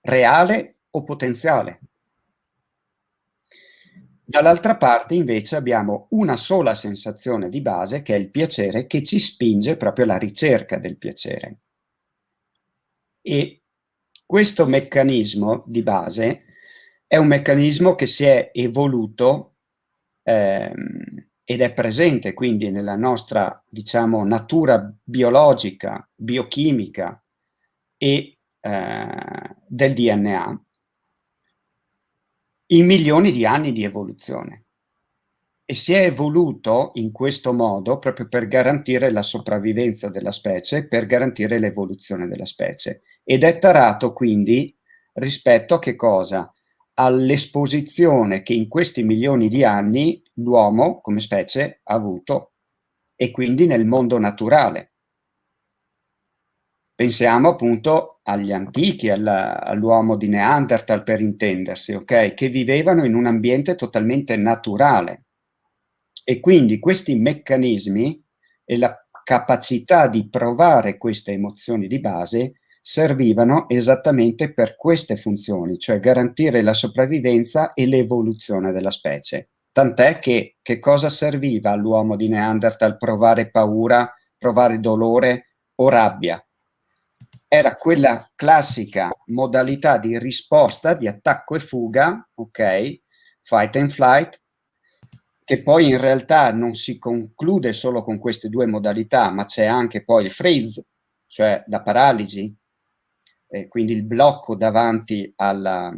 reale o potenziale. Dall'altra parte invece abbiamo una sola sensazione di base, che è il piacere, che ci spinge proprio alla ricerca del piacere. E questo meccanismo di base è un meccanismo che si è evoluto ed è presente quindi nella nostra, diciamo, natura biologica, biochimica e del DNA, in milioni di anni di evoluzione. E si è evoluto in questo modo proprio per garantire la sopravvivenza della specie, per garantire l'evoluzione della specie. Ed è tarato quindi rispetto a che cosa? All'esposizione che in questi milioni di anni l'uomo come specie ha avuto, e quindi nel mondo naturale. Pensiamo appunto agli antichi, all'uomo di Neanderthal per intendersi, ok? Che vivevano in un ambiente totalmente naturale. E quindi questi meccanismi e la capacità di provare queste emozioni di base servivano esattamente per queste funzioni, cioè garantire la sopravvivenza e l'evoluzione della specie. Tant'è che cosa serviva all'uomo di Neanderthal provare paura, provare dolore o rabbia? Era quella classica modalità di risposta, di attacco e fuga, ok? Fight and flight, che poi in realtà non si conclude solo con queste due modalità, ma c'è anche poi il freeze, cioè la paralisi, quindi il blocco davanti alla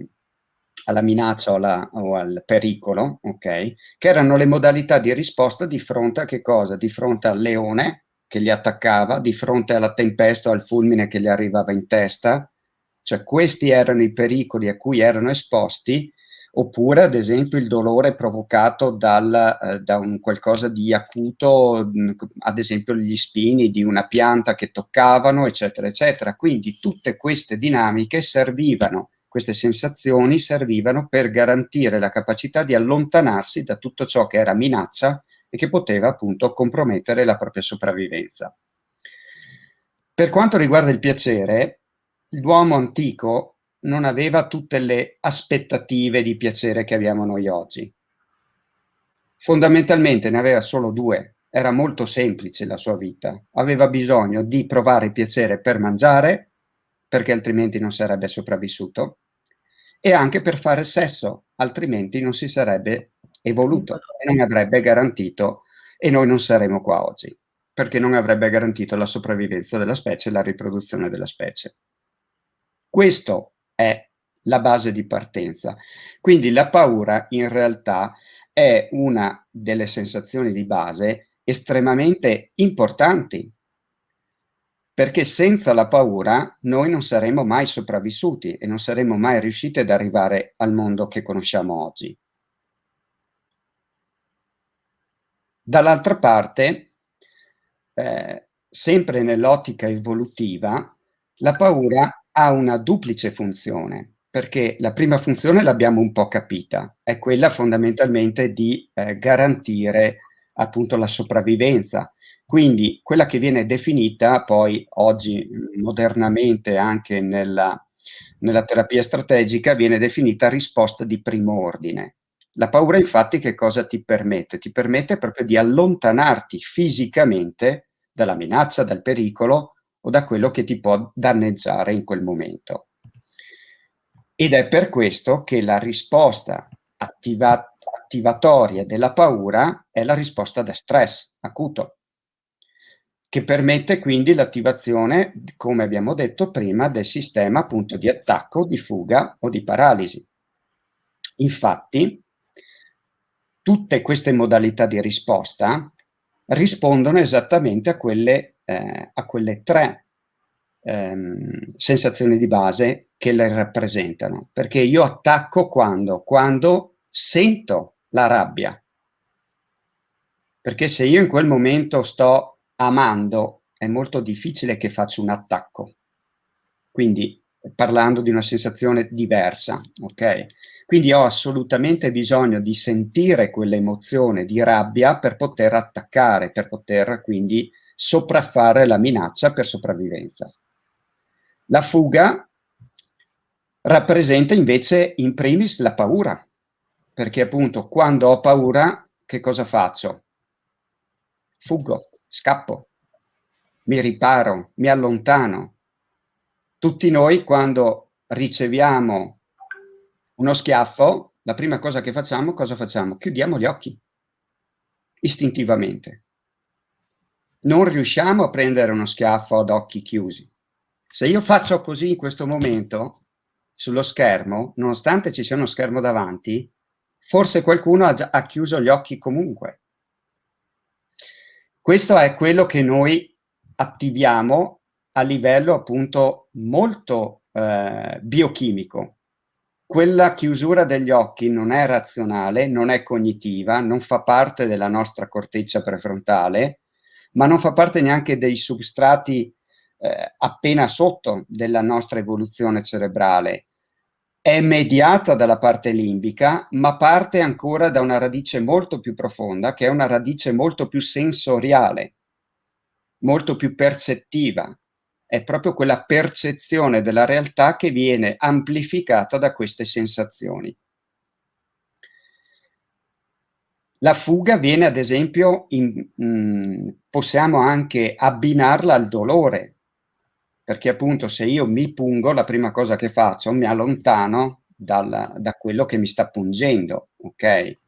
minaccia o al pericolo, ok? Che erano le modalità di risposta di fronte a che cosa? Di fronte al leone che li attaccava, di fronte alla tempesta o al fulmine che gli arrivava in testa, cioè questi erano i pericoli a cui erano esposti, oppure ad esempio il dolore provocato da un qualcosa di acuto, ad esempio gli spini di una pianta che toccavano, eccetera, eccetera. Quindi tutte queste dinamiche servivano, queste sensazioni servivano per garantire la capacità di allontanarsi da tutto ciò che era minaccia e che poteva appunto compromettere la propria sopravvivenza. Per quanto riguarda il piacere, l'uomo antico non aveva tutte le aspettative di piacere che abbiamo noi oggi. Fondamentalmente ne aveva solo due, era molto semplice la sua vita, aveva bisogno di provare piacere per mangiare, perché altrimenti non sarebbe sopravvissuto, e anche per fare sesso, altrimenti non si sarebbe evoluto e non avrebbe garantito, e noi non saremo qua oggi, perché non avrebbe garantito la sopravvivenza della specie e la riproduzione della specie. Questo è la base di partenza. Quindi la paura in realtà è una delle sensazioni di base estremamente importanti, perché senza la paura noi non saremmo mai sopravvissuti e non saremmo mai riusciti ad arrivare al mondo che conosciamo oggi. Dall'altra parte, sempre nell'ottica evolutiva, la paura ha una duplice funzione, perché la prima funzione l'abbiamo un po' capita, è quella fondamentalmente di garantire appunto la sopravvivenza. Quindi quella che viene definita poi oggi modernamente anche nella terapia strategica viene definita risposta di primo ordine. La paura infatti che cosa ti permette? Ti permette proprio di allontanarti fisicamente dalla minaccia, dal pericolo o da quello che ti può danneggiare in quel momento. Ed è per questo che la risposta attivatoria della paura è la risposta da stress acuto, che permette quindi l'attivazione, come abbiamo detto prima, del sistema appunto di attacco, di fuga o di paralisi. Infatti, tutte queste modalità di risposta rispondono esattamente a quelle tre sensazioni di base che le rappresentano. Perché io attacco quando sento la rabbia. Perché se io in quel momento sto amando, è molto difficile che faccia un attacco. Quindi parlando di una sensazione diversa, ok? Quindi ho assolutamente bisogno di sentire quell'emozione di rabbia per poter attaccare, per poter quindi sopraffare la minaccia per sopravvivenza. La fuga rappresenta invece in primis la paura, perché appunto quando ho paura che cosa faccio? Fuggo, scappo, mi riparo, mi allontano. Tutti noi quando riceviamo uno schiaffo, la prima cosa che facciamo, cosa facciamo? Chiudiamo gli occhi, istintivamente. Non riusciamo a prendere uno schiaffo ad occhi chiusi. Se io faccio così in questo momento, sullo schermo, nonostante ci sia uno schermo davanti, forse qualcuno ha chiuso gli occhi comunque. Questo è quello che noi attiviamo a livello appunto molto biochimico. Quella chiusura degli occhi non è razionale, non è cognitiva, non fa parte della nostra corteccia prefrontale, ma non fa parte neanche dei substrati appena sotto della nostra evoluzione cerebrale. È mediata dalla parte limbica, ma parte ancora da una radice molto più profonda, che è una radice molto più sensoriale, molto più percettiva. È proprio quella percezione della realtà che viene amplificata da queste sensazioni. La fuga viene ad esempio, possiamo anche abbinarla al dolore, perché appunto se io mi pungo, la prima cosa che faccio, mi allontano da quello che mi sta pungendo, ok?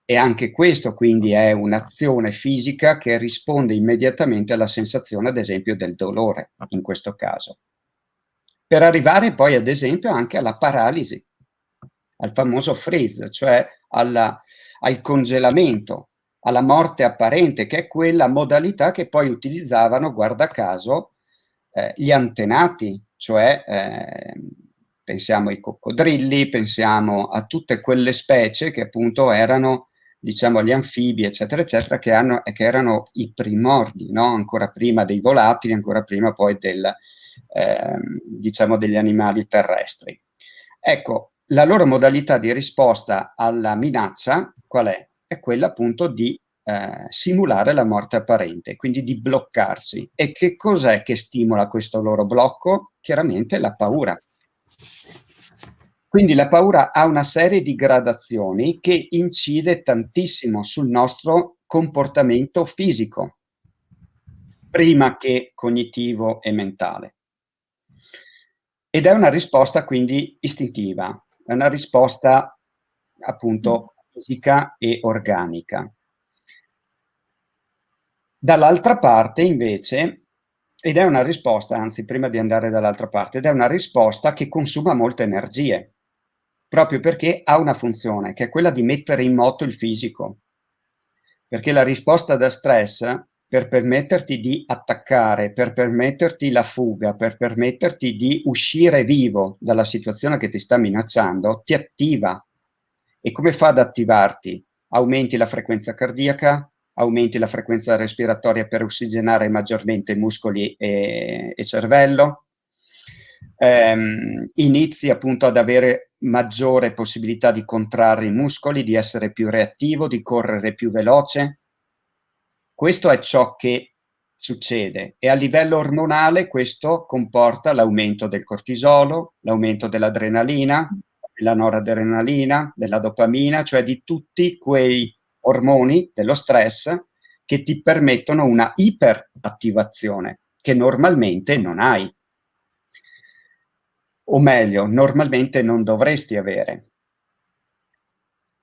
E anche questo quindi è un'azione fisica che risponde immediatamente alla sensazione, ad esempio, del dolore, in questo caso. Per arrivare poi, ad esempio, anche alla paralisi, al famoso freeze, cioè al congelamento, alla morte apparente, che è quella modalità che poi utilizzavano, guarda caso, gli antenati, cioè pensiamo ai coccodrilli, pensiamo a tutte quelle specie che appunto erano, diciamo, gli anfibi, eccetera, eccetera, che erano i primordi, no? Ancora prima dei volatili, ancora prima poi diciamo degli animali terrestri. Ecco, la loro modalità di risposta alla minaccia qual è? È quella appunto di simulare la morte apparente, quindi di bloccarsi. E che cos'è che stimola questo loro blocco? Chiaramente la paura. Quindi la paura ha una serie di gradazioni che incide tantissimo sul nostro comportamento fisico, prima che cognitivo e mentale. Ed è una risposta quindi istintiva, è una risposta appunto fisica e organica. Dall'altra parte invece, ed è una risposta, anzi prima di andare dall'altra parte, ed è una risposta che consuma molte energie, proprio perché ha una funzione, che è quella di mettere in moto il fisico. Perché la risposta da stress per permetterti di attaccare, per permetterti la fuga, per permetterti di uscire vivo dalla situazione che ti sta minacciando, ti attiva. E come fa ad attivarti? Aumenti la frequenza cardiaca, aumenti la frequenza respiratoria per ossigenare maggiormente muscoli e cervello, inizi appunto ad avere maggiore possibilità di contrarre i muscoli, di essere più reattivo, di correre più veloce. Questo è ciò che succede e a livello ormonale questo comporta l'aumento del cortisolo, l'aumento dell'adrenalina, della noradrenalina, della dopamina, cioè di tutti quei ormoni dello stress che ti permettono una iperattivazione che normalmente non hai. O meglio, normalmente non dovresti avere.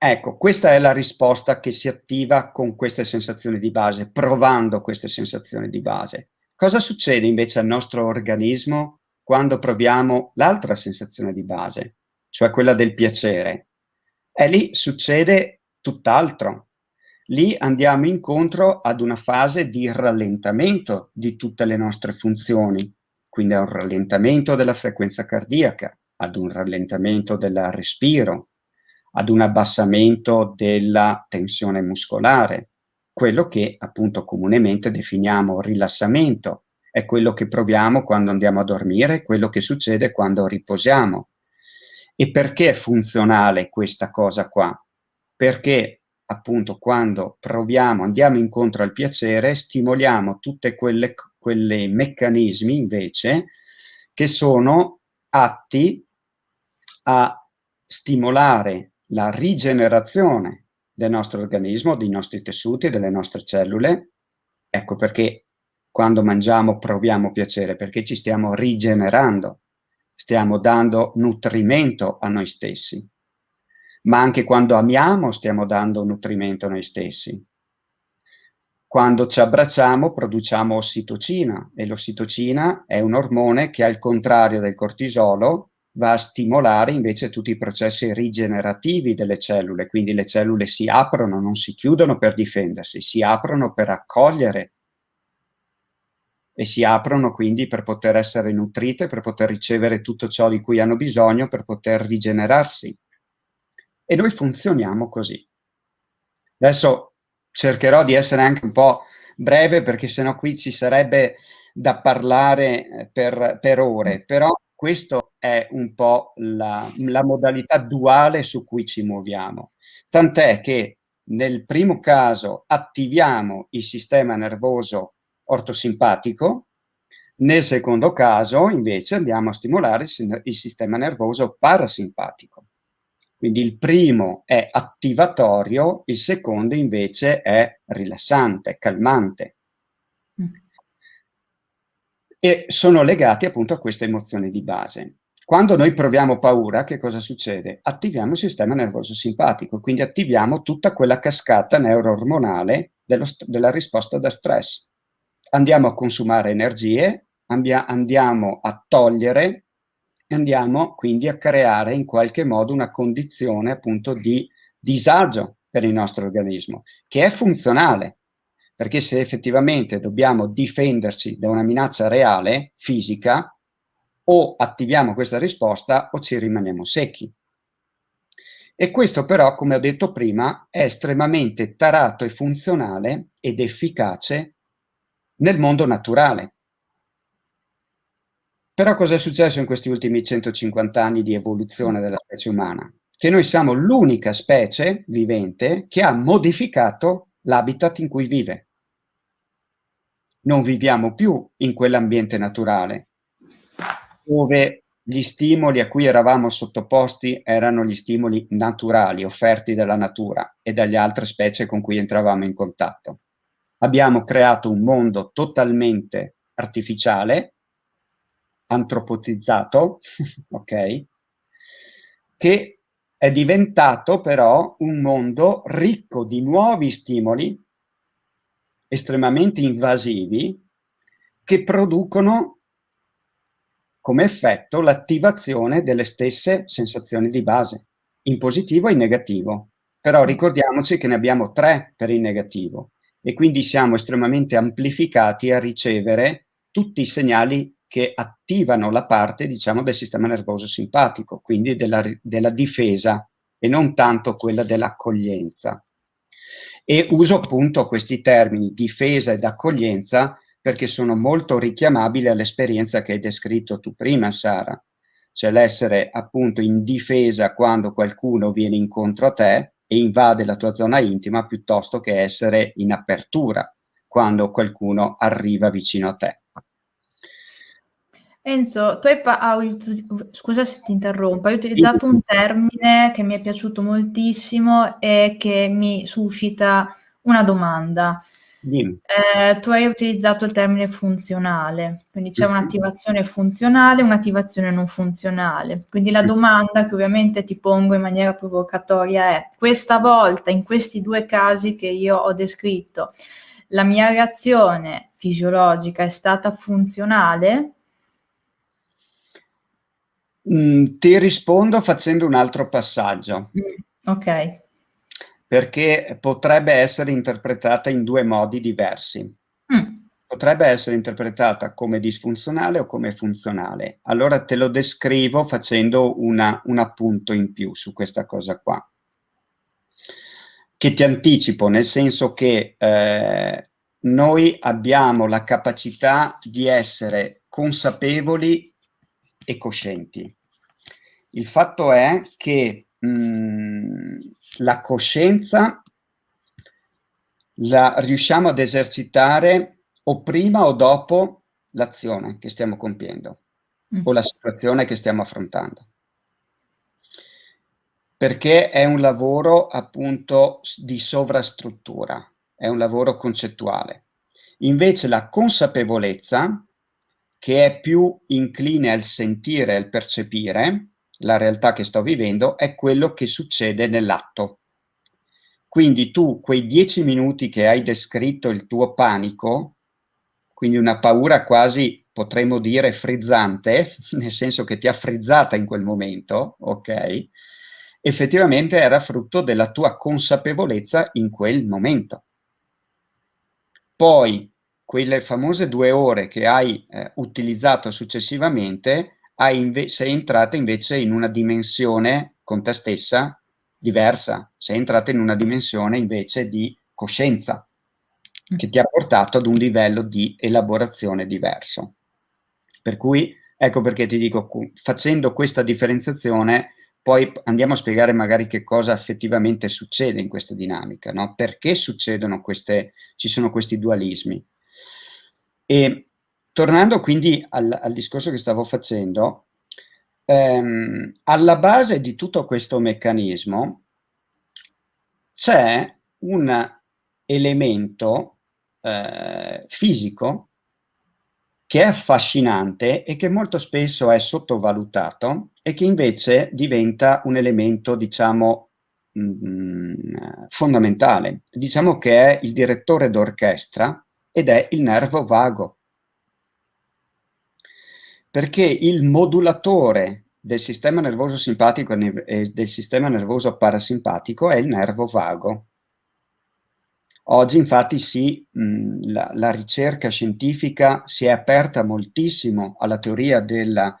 Ecco, questa è la risposta che si attiva con queste sensazioni di base, provando queste sensazioni di base. Cosa succede invece al nostro organismo quando proviamo l'altra sensazione di base, cioè quella del piacere? E lì succede tutt'altro. Lì andiamo incontro ad una fase di rallentamento di tutte le nostre funzioni, quindi a un rallentamento della frequenza cardiaca, ad un rallentamento del respiro, ad un abbassamento della tensione muscolare, quello che appunto comunemente definiamo rilassamento, è quello che proviamo quando andiamo a dormire, quello che succede quando riposiamo. E perché è funzionale questa cosa qua? Perché appunto quando proviamo, andiamo incontro al piacere, stimoliamo tutte quelle meccanismi invece che sono atti a stimolare la rigenerazione del nostro organismo, dei nostri tessuti, delle nostre cellule. Ecco perché quando mangiamo proviamo piacere, perché ci stiamo rigenerando, stiamo dando nutrimento a noi stessi. Ma anche quando amiamo stiamo dando nutrimento a noi stessi. Quando ci abbracciamo produciamo ossitocina e l'ossitocina è un ormone che al contrario del cortisolo va a stimolare invece tutti i processi rigenerativi delle cellule, quindi le cellule si aprono, non si chiudono per difendersi, si aprono per accogliere e si aprono quindi per poter essere nutrite, per poter ricevere tutto ciò di cui hanno bisogno, per poter rigenerarsi. E noi funzioniamo così. Adesso cercherò di essere anche un po' breve perché sennò qui ci sarebbe da parlare per ore, però questo è un po' la modalità duale su cui ci muoviamo. Tant'è che nel primo caso attiviamo il sistema nervoso ortosimpatico, nel secondo caso invece andiamo a stimolare il sistema nervoso parasimpatico. Quindi il primo è attivatorio, il secondo invece è rilassante, calmante. E sono legati appunto a queste emozioni di base. Quando noi proviamo paura, che cosa succede? Attiviamo il sistema nervoso simpatico, quindi attiviamo tutta quella cascata neuroormonale della risposta da stress. Andiamo a consumare energie, andiamo a togliere, andiamo quindi a creare in qualche modo una condizione appunto di disagio per il nostro organismo, che è funzionale, perché se effettivamente dobbiamo difenderci da una minaccia reale, fisica, o attiviamo questa risposta o ci rimaniamo secchi. E questo però, come ho detto prima, è estremamente tarato e funzionale ed efficace nel mondo naturale. Però cosa è successo in questi ultimi 150 anni di evoluzione della specie umana? Che noi siamo l'unica specie vivente che ha modificato l'habitat in cui vive. Non viviamo più in quell'ambiente naturale, dove gli stimoli a cui eravamo sottoposti erano gli stimoli naturali offerti dalla natura e dalle altre specie con cui entravamo in contatto. Abbiamo creato un mondo totalmente artificiale, antropozizzato, ok? Che è diventato però un mondo ricco di nuovi stimoli estremamente invasivi che producono come effetto l'attivazione delle stesse sensazioni di base, in positivo e in negativo. Però ricordiamoci che ne abbiamo tre per il negativo. e quindi siamo estremamente amplificati a ricevere tutti i segnali che attivano la parte, diciamo, del sistema nervoso simpatico, quindi della difesa e non tanto quella dell'accoglienza. E uso appunto questi termini difesa ed accoglienza perché sono molto richiamabili all'esperienza che hai descritto tu prima, Sara, cioè l'essere appunto in difesa quando qualcuno viene incontro a te e invade la tua zona intima, piuttosto che essere in apertura quando qualcuno arriva vicino a te. Enzo, tu scusa se ti interrompo, hai utilizzato un termine che mi è piaciuto moltissimo e che mi suscita una domanda. Dimmi. Tu hai utilizzato il termine funzionale, quindi c'è un'attivazione funzionale e un'attivazione non funzionale. Quindi la domanda che ovviamente ti pongo in maniera provocatoria è: questa volta, in questi due casi che io ho descritto, la mia reazione fisiologica è stata funzionale? Ti rispondo facendo un altro passaggio, Ok. perché potrebbe essere interpretata in due modi diversi. Potrebbe essere interpretata come disfunzionale o come funzionale. Allora te lo descrivo facendo un appunto in più su questa cosa qua, che ti anticipo, nel senso che noi abbiamo la capacità di essere consapevoli e coscienti. Il fatto è che la coscienza la riusciamo ad esercitare o prima o dopo l'azione che stiamo compiendo o la situazione che stiamo affrontando. Perché è un lavoro appunto di sovrastruttura, è un lavoro concettuale. Invece la consapevolezza, che è più incline al sentire e al percepire la realtà che sto vivendo, è quello che succede nell'atto. Quindi tu, quei 10 minuti che hai descritto il tuo panico, quindi una paura quasi, potremmo dire, frizzante, nel senso che ti ha frizzata in quel momento, ok? Effettivamente era frutto della tua consapevolezza in quel momento. Poi, quelle famose 2 ore che hai utilizzato successivamente, sei entrata invece in una dimensione con te stessa diversa, sei entrata in una dimensione invece di coscienza che ti ha portato ad un livello di elaborazione diverso. Per cui, ecco perché ti dico, facendo questa differenziazione, poi andiamo a spiegare magari che cosa effettivamente succede in questa dinamica, no? Perché ci sono questi dualismi. E tornando quindi al discorso che stavo facendo, alla base di tutto questo meccanismo c'è un elemento fisico che è affascinante e che molto spesso è sottovalutato e che invece diventa un elemento, diciamo, fondamentale. Diciamo che è il direttore d'orchestra ed è il nervo vago. Perché il modulatore del sistema nervoso simpatico e del sistema nervoso parasimpatico è il nervo vago. Oggi infatti la ricerca scientifica si è aperta moltissimo alla teoria della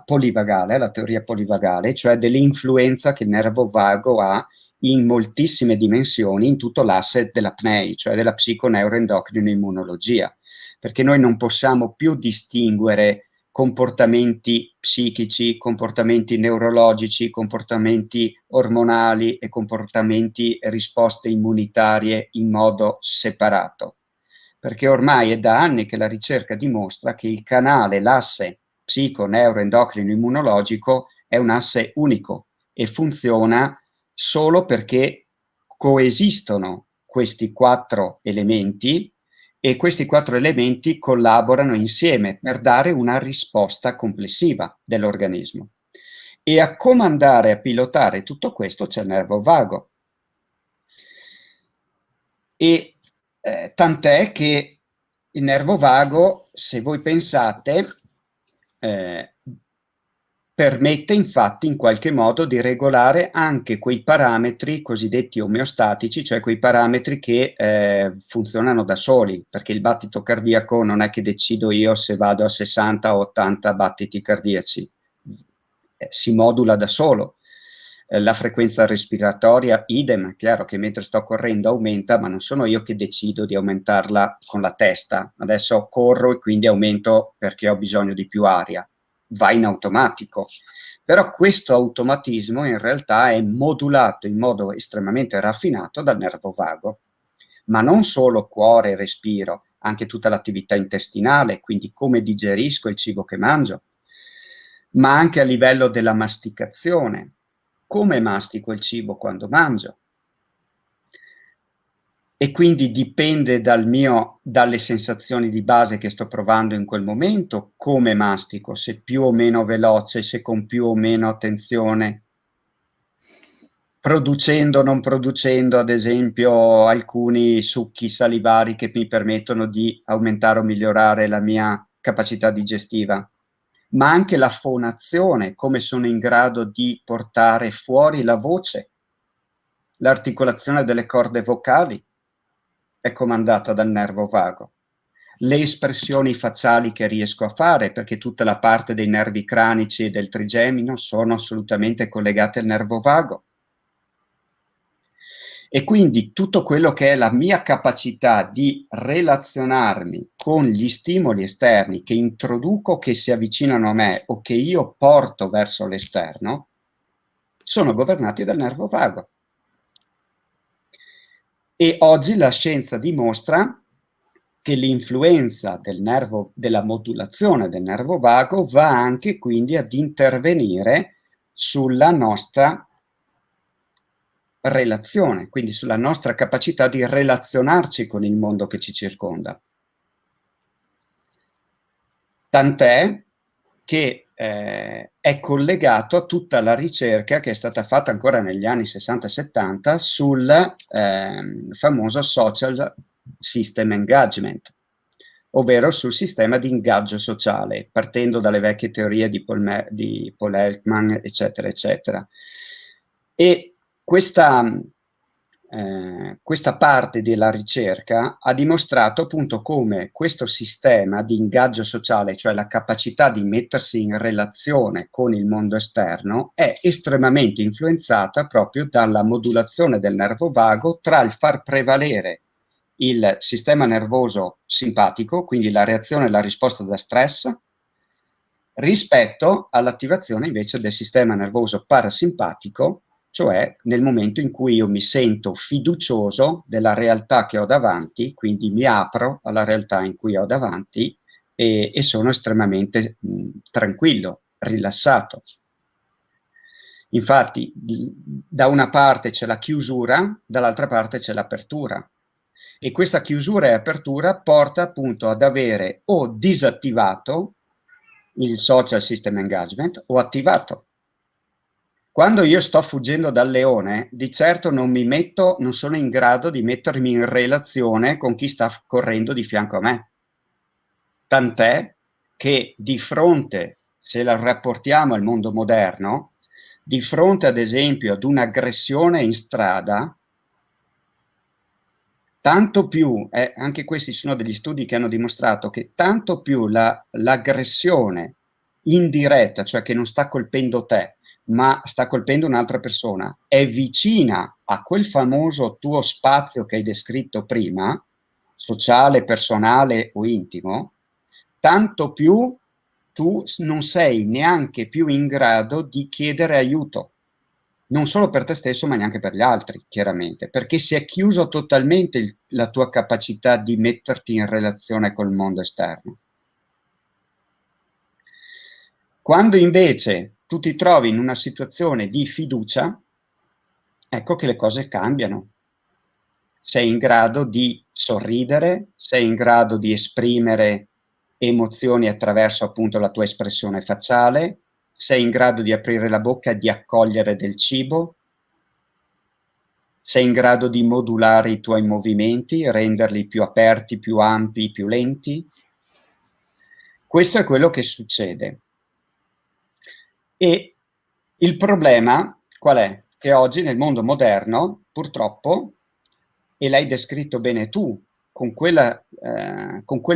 polivagale, la teoria polivagale, cioè dell'influenza che il nervo vago ha in moltissime dimensioni in tutto l'asse della PNEI, cioè della psiconeuroendocrino-immunologia, perché noi non possiamo più distinguere comportamenti psichici, comportamenti neurologici, comportamenti ormonali e comportamenti e risposte immunitarie in modo separato. Perché ormai è da anni che la ricerca dimostra che il canale, l'asse psico-neuroendocrino-immunologico è un asse unico e funziona solo perché coesistono questi 4 elementi e questi 4 elementi collaborano insieme per dare una risposta complessiva dell'organismo. E a comandare, a pilotare tutto questo c'è il nervo vago. E tant'è che il nervo vago, se voi pensate, permette infatti in qualche modo di regolare anche quei parametri cosiddetti omeostatici, cioè quei parametri che funzionano da soli, perché il battito cardiaco non è che decido io se vado a 60 o 80 battiti cardiaci, si modula da solo. La frequenza respiratoria, idem, è chiaro che mentre sto correndo aumenta, ma non sono io che decido di aumentarla con la testa. Adesso corro e quindi aumento perché ho bisogno di più aria. Va in automatico. Però questo automatismo in realtà è modulato in modo estremamente raffinato dal nervo vago. Ma non solo cuore e respiro, anche tutta l'attività intestinale, quindi come digerisco il cibo che mangio, ma anche a livello della masticazione, come mastico il cibo quando mangio. E quindi dipende dalle sensazioni di base che sto provando in quel momento, come mastico, se più o meno veloce, se con più o meno attenzione, producendo o non producendo, ad esempio, alcuni succhi salivari che mi permettono di aumentare o migliorare la mia capacità digestiva, ma anche la fonazione, come sono in grado di portare fuori la voce, l'articolazione delle corde vocali è comandata dal nervo vago. Le espressioni facciali che riesco a fare, perché tutta la parte dei nervi cranici e del trigemino sono assolutamente collegate al nervo vago. E quindi tutto quello che è la mia capacità di relazionarmi con gli stimoli esterni che introduco, che si avvicinano a me o che io porto verso l'esterno, sono governati dal nervo vago. E oggi la scienza dimostra che l'influenza della modulazione del nervo vago va anche quindi ad intervenire sulla nostra relazione, quindi sulla nostra capacità di relazionarci con il mondo che ci circonda. Tant'è che è collegato a tutta la ricerca che è stata fatta ancora negli anni 60 e 70 sul famoso social system engagement, ovvero sul sistema di ingaggio sociale, partendo dalle vecchie teorie di Paul Ekman, eccetera, eccetera. E questa parte della ricerca ha dimostrato appunto come questo sistema di ingaggio sociale, cioè la capacità di mettersi in relazione con il mondo esterno, è estremamente influenzata proprio dalla modulazione del nervo vago tra il far prevalere il sistema nervoso simpatico, quindi la reazione e la risposta da stress, rispetto all'attivazione invece del sistema nervoso parasimpatico, cioè nel momento in cui io mi sento fiducioso della realtà che ho davanti, quindi mi apro alla realtà in cui ho davanti e sono estremamente tranquillo, rilassato. Infatti, da una parte c'è la chiusura, dall'altra parte c'è l'apertura. E questa chiusura e apertura porta appunto ad avere o disattivato il social system engagement o attivato. Quando io sto fuggendo dal leone, di certo non sono in grado di mettermi in relazione con chi sta correndo di fianco a me. Tant'è che di fronte, se la rapportiamo al mondo moderno, di fronte ad esempio ad un'aggressione in strada, tanto più, anche questi sono degli studi che hanno dimostrato che tanto più l'aggressione indiretta, cioè che non sta colpendo te, ma sta colpendo un'altra persona, è vicina a quel famoso tuo spazio che hai descritto prima, sociale, personale o intimo, tanto più tu non sei neanche più in grado di chiedere aiuto, non solo per te stesso, ma neanche per gli altri, chiaramente, perché si è chiuso totalmente la tua capacità di metterti in relazione col mondo esterno. Quando invece tu ti trovi in una situazione di fiducia, ecco che le cose cambiano. Sei in grado di sorridere, sei in grado di esprimere emozioni attraverso appunto la tua espressione facciale, sei in grado di aprire la bocca e di accogliere del cibo, sei in grado di modulare i tuoi movimenti, renderli più aperti, più ampi, più lenti. Questo è quello che succede. E il problema qual è? Che oggi nel mondo moderno, purtroppo, e l'hai descritto bene tu, con quel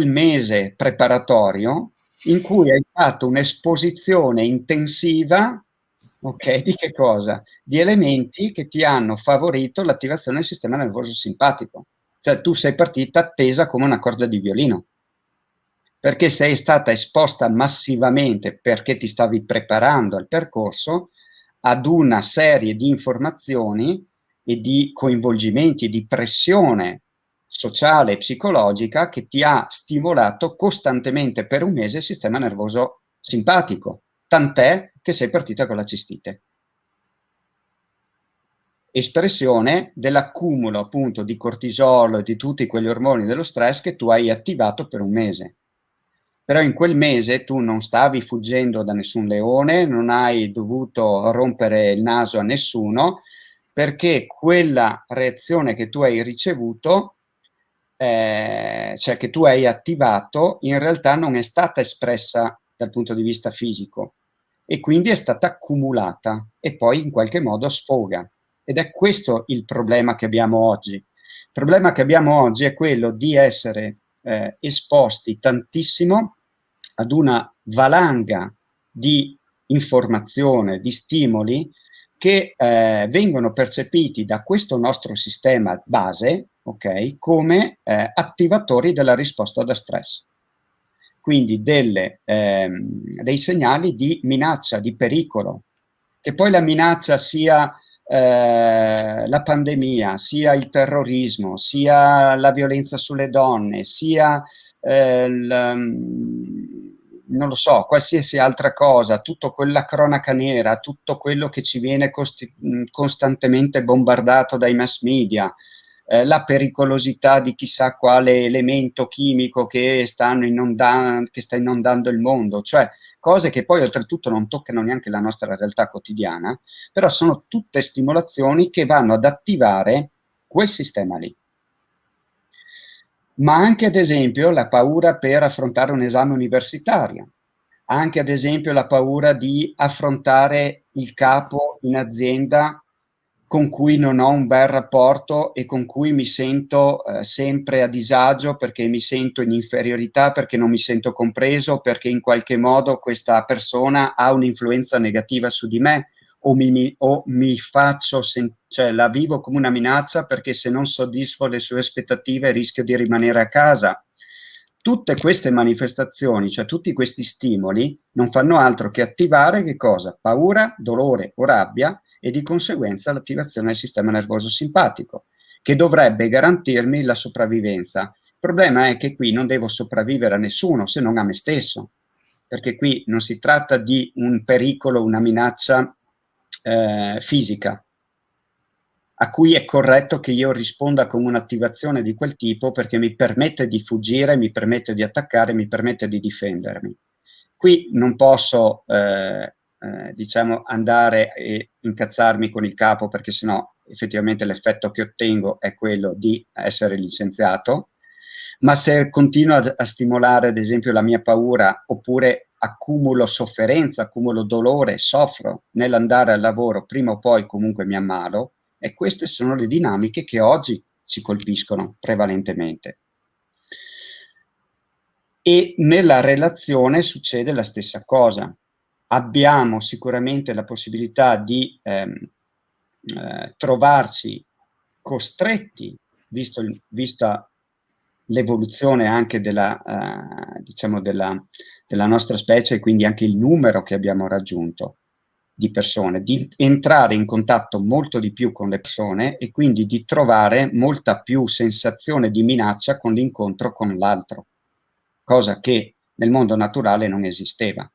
mese preparatorio in cui hai fatto un'esposizione intensiva, ok, di che cosa? Di elementi che ti hanno favorito l'attivazione del sistema nervoso simpatico. Cioè tu sei partita tesa come una corda di violino, perché sei stata esposta massivamente, perché ti stavi preparando al percorso, ad una serie di informazioni e di coinvolgimenti, di pressione sociale e psicologica che ti ha stimolato costantemente per un mese il sistema nervoso simpatico, tant'è che sei partita con la cistite. Espressione dell'accumulo appunto di cortisolo e di tutti quegli ormoni dello stress che tu hai attivato per un mese. Però in quel mese tu non stavi fuggendo da nessun leone, non hai dovuto rompere il naso a nessuno, perché quella reazione che tu hai ricevuto, cioè che tu hai attivato, in realtà non è stata espressa dal punto di vista fisico e quindi è stata accumulata e poi in qualche modo sfoga. Ed è questo il problema che abbiamo oggi. Il problema che abbiamo oggi è quello di essere esposti tantissimo ad una valanga di informazione, di stimoli che vengono percepiti da questo nostro sistema base, ok, come attivatori della risposta da stress. Quindi dei segnali di minaccia, di pericolo, che poi la minaccia sia la pandemia, sia il terrorismo, sia la violenza sulle donne, sia non lo so, qualsiasi altra cosa, tutta quella cronaca nera, tutto quello che ci viene costantemente bombardato dai mass media, la pericolosità di chissà quale elemento chimico che sta inondando il mondo, cioè cose che poi oltretutto non toccano neanche la nostra realtà quotidiana, però sono tutte stimolazioni che vanno ad attivare quel sistema lì. Ma anche ad esempio la paura per affrontare un esame universitario, anche ad esempio la paura di affrontare il capo in azienda con cui non ho un bel rapporto e con cui mi sento sempre a disagio perché mi sento in inferiorità, perché non mi sento compreso, perché in qualche modo questa persona ha un'influenza negativa su di me o mi faccio, cioè la vivo come una minaccia perché se non soddisfo le sue aspettative rischio di rimanere a casa. Tutte queste manifestazioni, cioè tutti questi stimoli, non fanno altro che attivare che cosa? Paura, dolore o rabbia e di conseguenza l'attivazione del sistema nervoso simpatico, che dovrebbe garantirmi la sopravvivenza. Il problema è che qui non devo sopravvivere a nessuno se non a me stesso, perché qui non si tratta di un pericolo, una minaccia fisica, a cui è corretto che io risponda con un'attivazione di quel tipo perché mi permette di fuggire, mi permette di attaccare, mi permette di difendermi. Qui non posso, diciamo, andare e incazzarmi con il capo perché sennò effettivamente l'effetto che ottengo è quello di essere licenziato, ma se continuo a stimolare ad esempio la mia paura oppure accumulo sofferenza, accumulo dolore, soffro nell'andare al lavoro, prima o poi comunque mi ammalo, e queste sono le dinamiche che oggi ci colpiscono prevalentemente. E nella relazione succede la stessa cosa. Abbiamo sicuramente la possibilità di trovarci costretti, vista l'evoluzione anche diciamo della nostra specie e quindi anche il numero che abbiamo raggiunto di persone, di entrare in contatto molto di più con le persone e quindi di trovare molta più sensazione di minaccia con l'incontro con l'altro, cosa che nel mondo naturale non esisteva.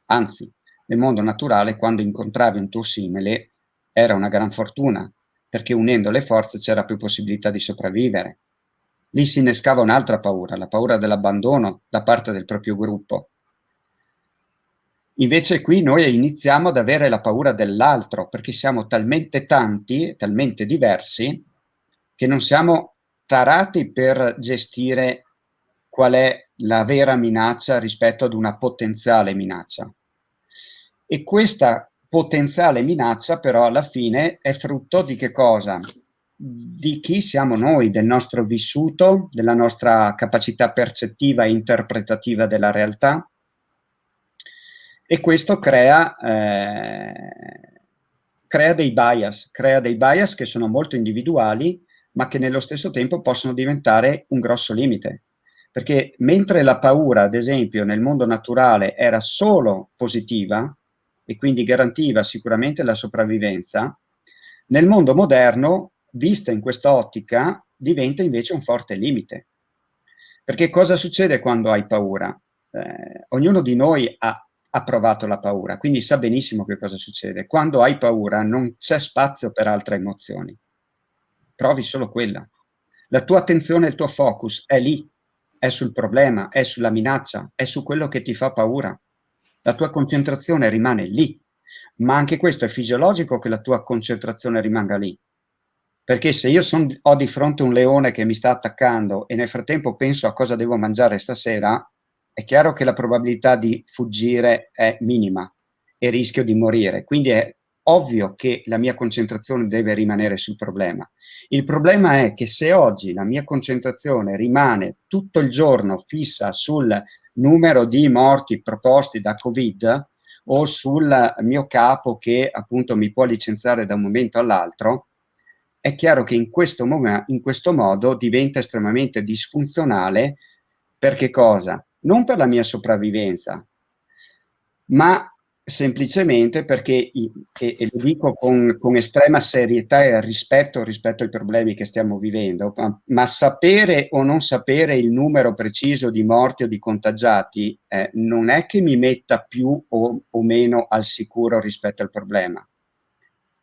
Anzi, nel mondo naturale quando incontravi un tuo simile era una gran fortuna, perché unendo le forze c'era più possibilità di sopravvivere. Lì si innescava un'altra paura, la paura dell'abbandono da parte del proprio gruppo. Invece qui noi iniziamo ad avere la paura dell'altro, perché siamo talmente tanti, talmente diversi, che non siamo tarati per gestire qual è la vera minaccia rispetto ad una potenziale minaccia. E questa potenziale minaccia però alla fine è frutto di che cosa? Di chi siamo noi, del nostro vissuto, della nostra capacità percettiva e interpretativa della realtà, e questo crea dei bias che sono molto individuali, ma che nello stesso tempo possono diventare un grosso limite. Perché mentre la paura, ad esempio, nel mondo naturale era solo positiva e quindi garantiva sicuramente la sopravvivenza, nel mondo moderno, vista in questa ottica, diventa invece un forte limite. Perché cosa succede quando hai paura? Ognuno di noi ha provato la paura, quindi sa benissimo che cosa succede. Quando hai paura non c'è spazio per altre emozioni, provi solo quella. La tua attenzione, il tuo focus è lì, è sul problema, è sulla minaccia, è su quello che ti fa paura. La tua concentrazione rimane lì, ma anche questo è fisiologico che la tua concentrazione rimanga lì. Perché se io ho di fronte un leone che mi sta attaccando e nel frattempo penso a cosa devo mangiare stasera, è chiaro che la probabilità di fuggire è minima e rischio di morire. Quindi è ovvio che la mia concentrazione deve rimanere sul problema. Il problema è che se oggi la mia concentrazione rimane tutto il giorno fissa sul numero di morti proposti da Covid o sul mio capo che appunto mi può licenziare da un momento all'altro, è chiaro che in questo modo diventa estremamente disfunzionale. Per che cosa? Non per la mia sopravvivenza, ma semplicemente perché, e lo dico con estrema serietà e rispetto ai problemi che stiamo vivendo, ma sapere o non sapere il numero preciso di morti o di contagiati non è che mi metta più o meno al sicuro rispetto al problema.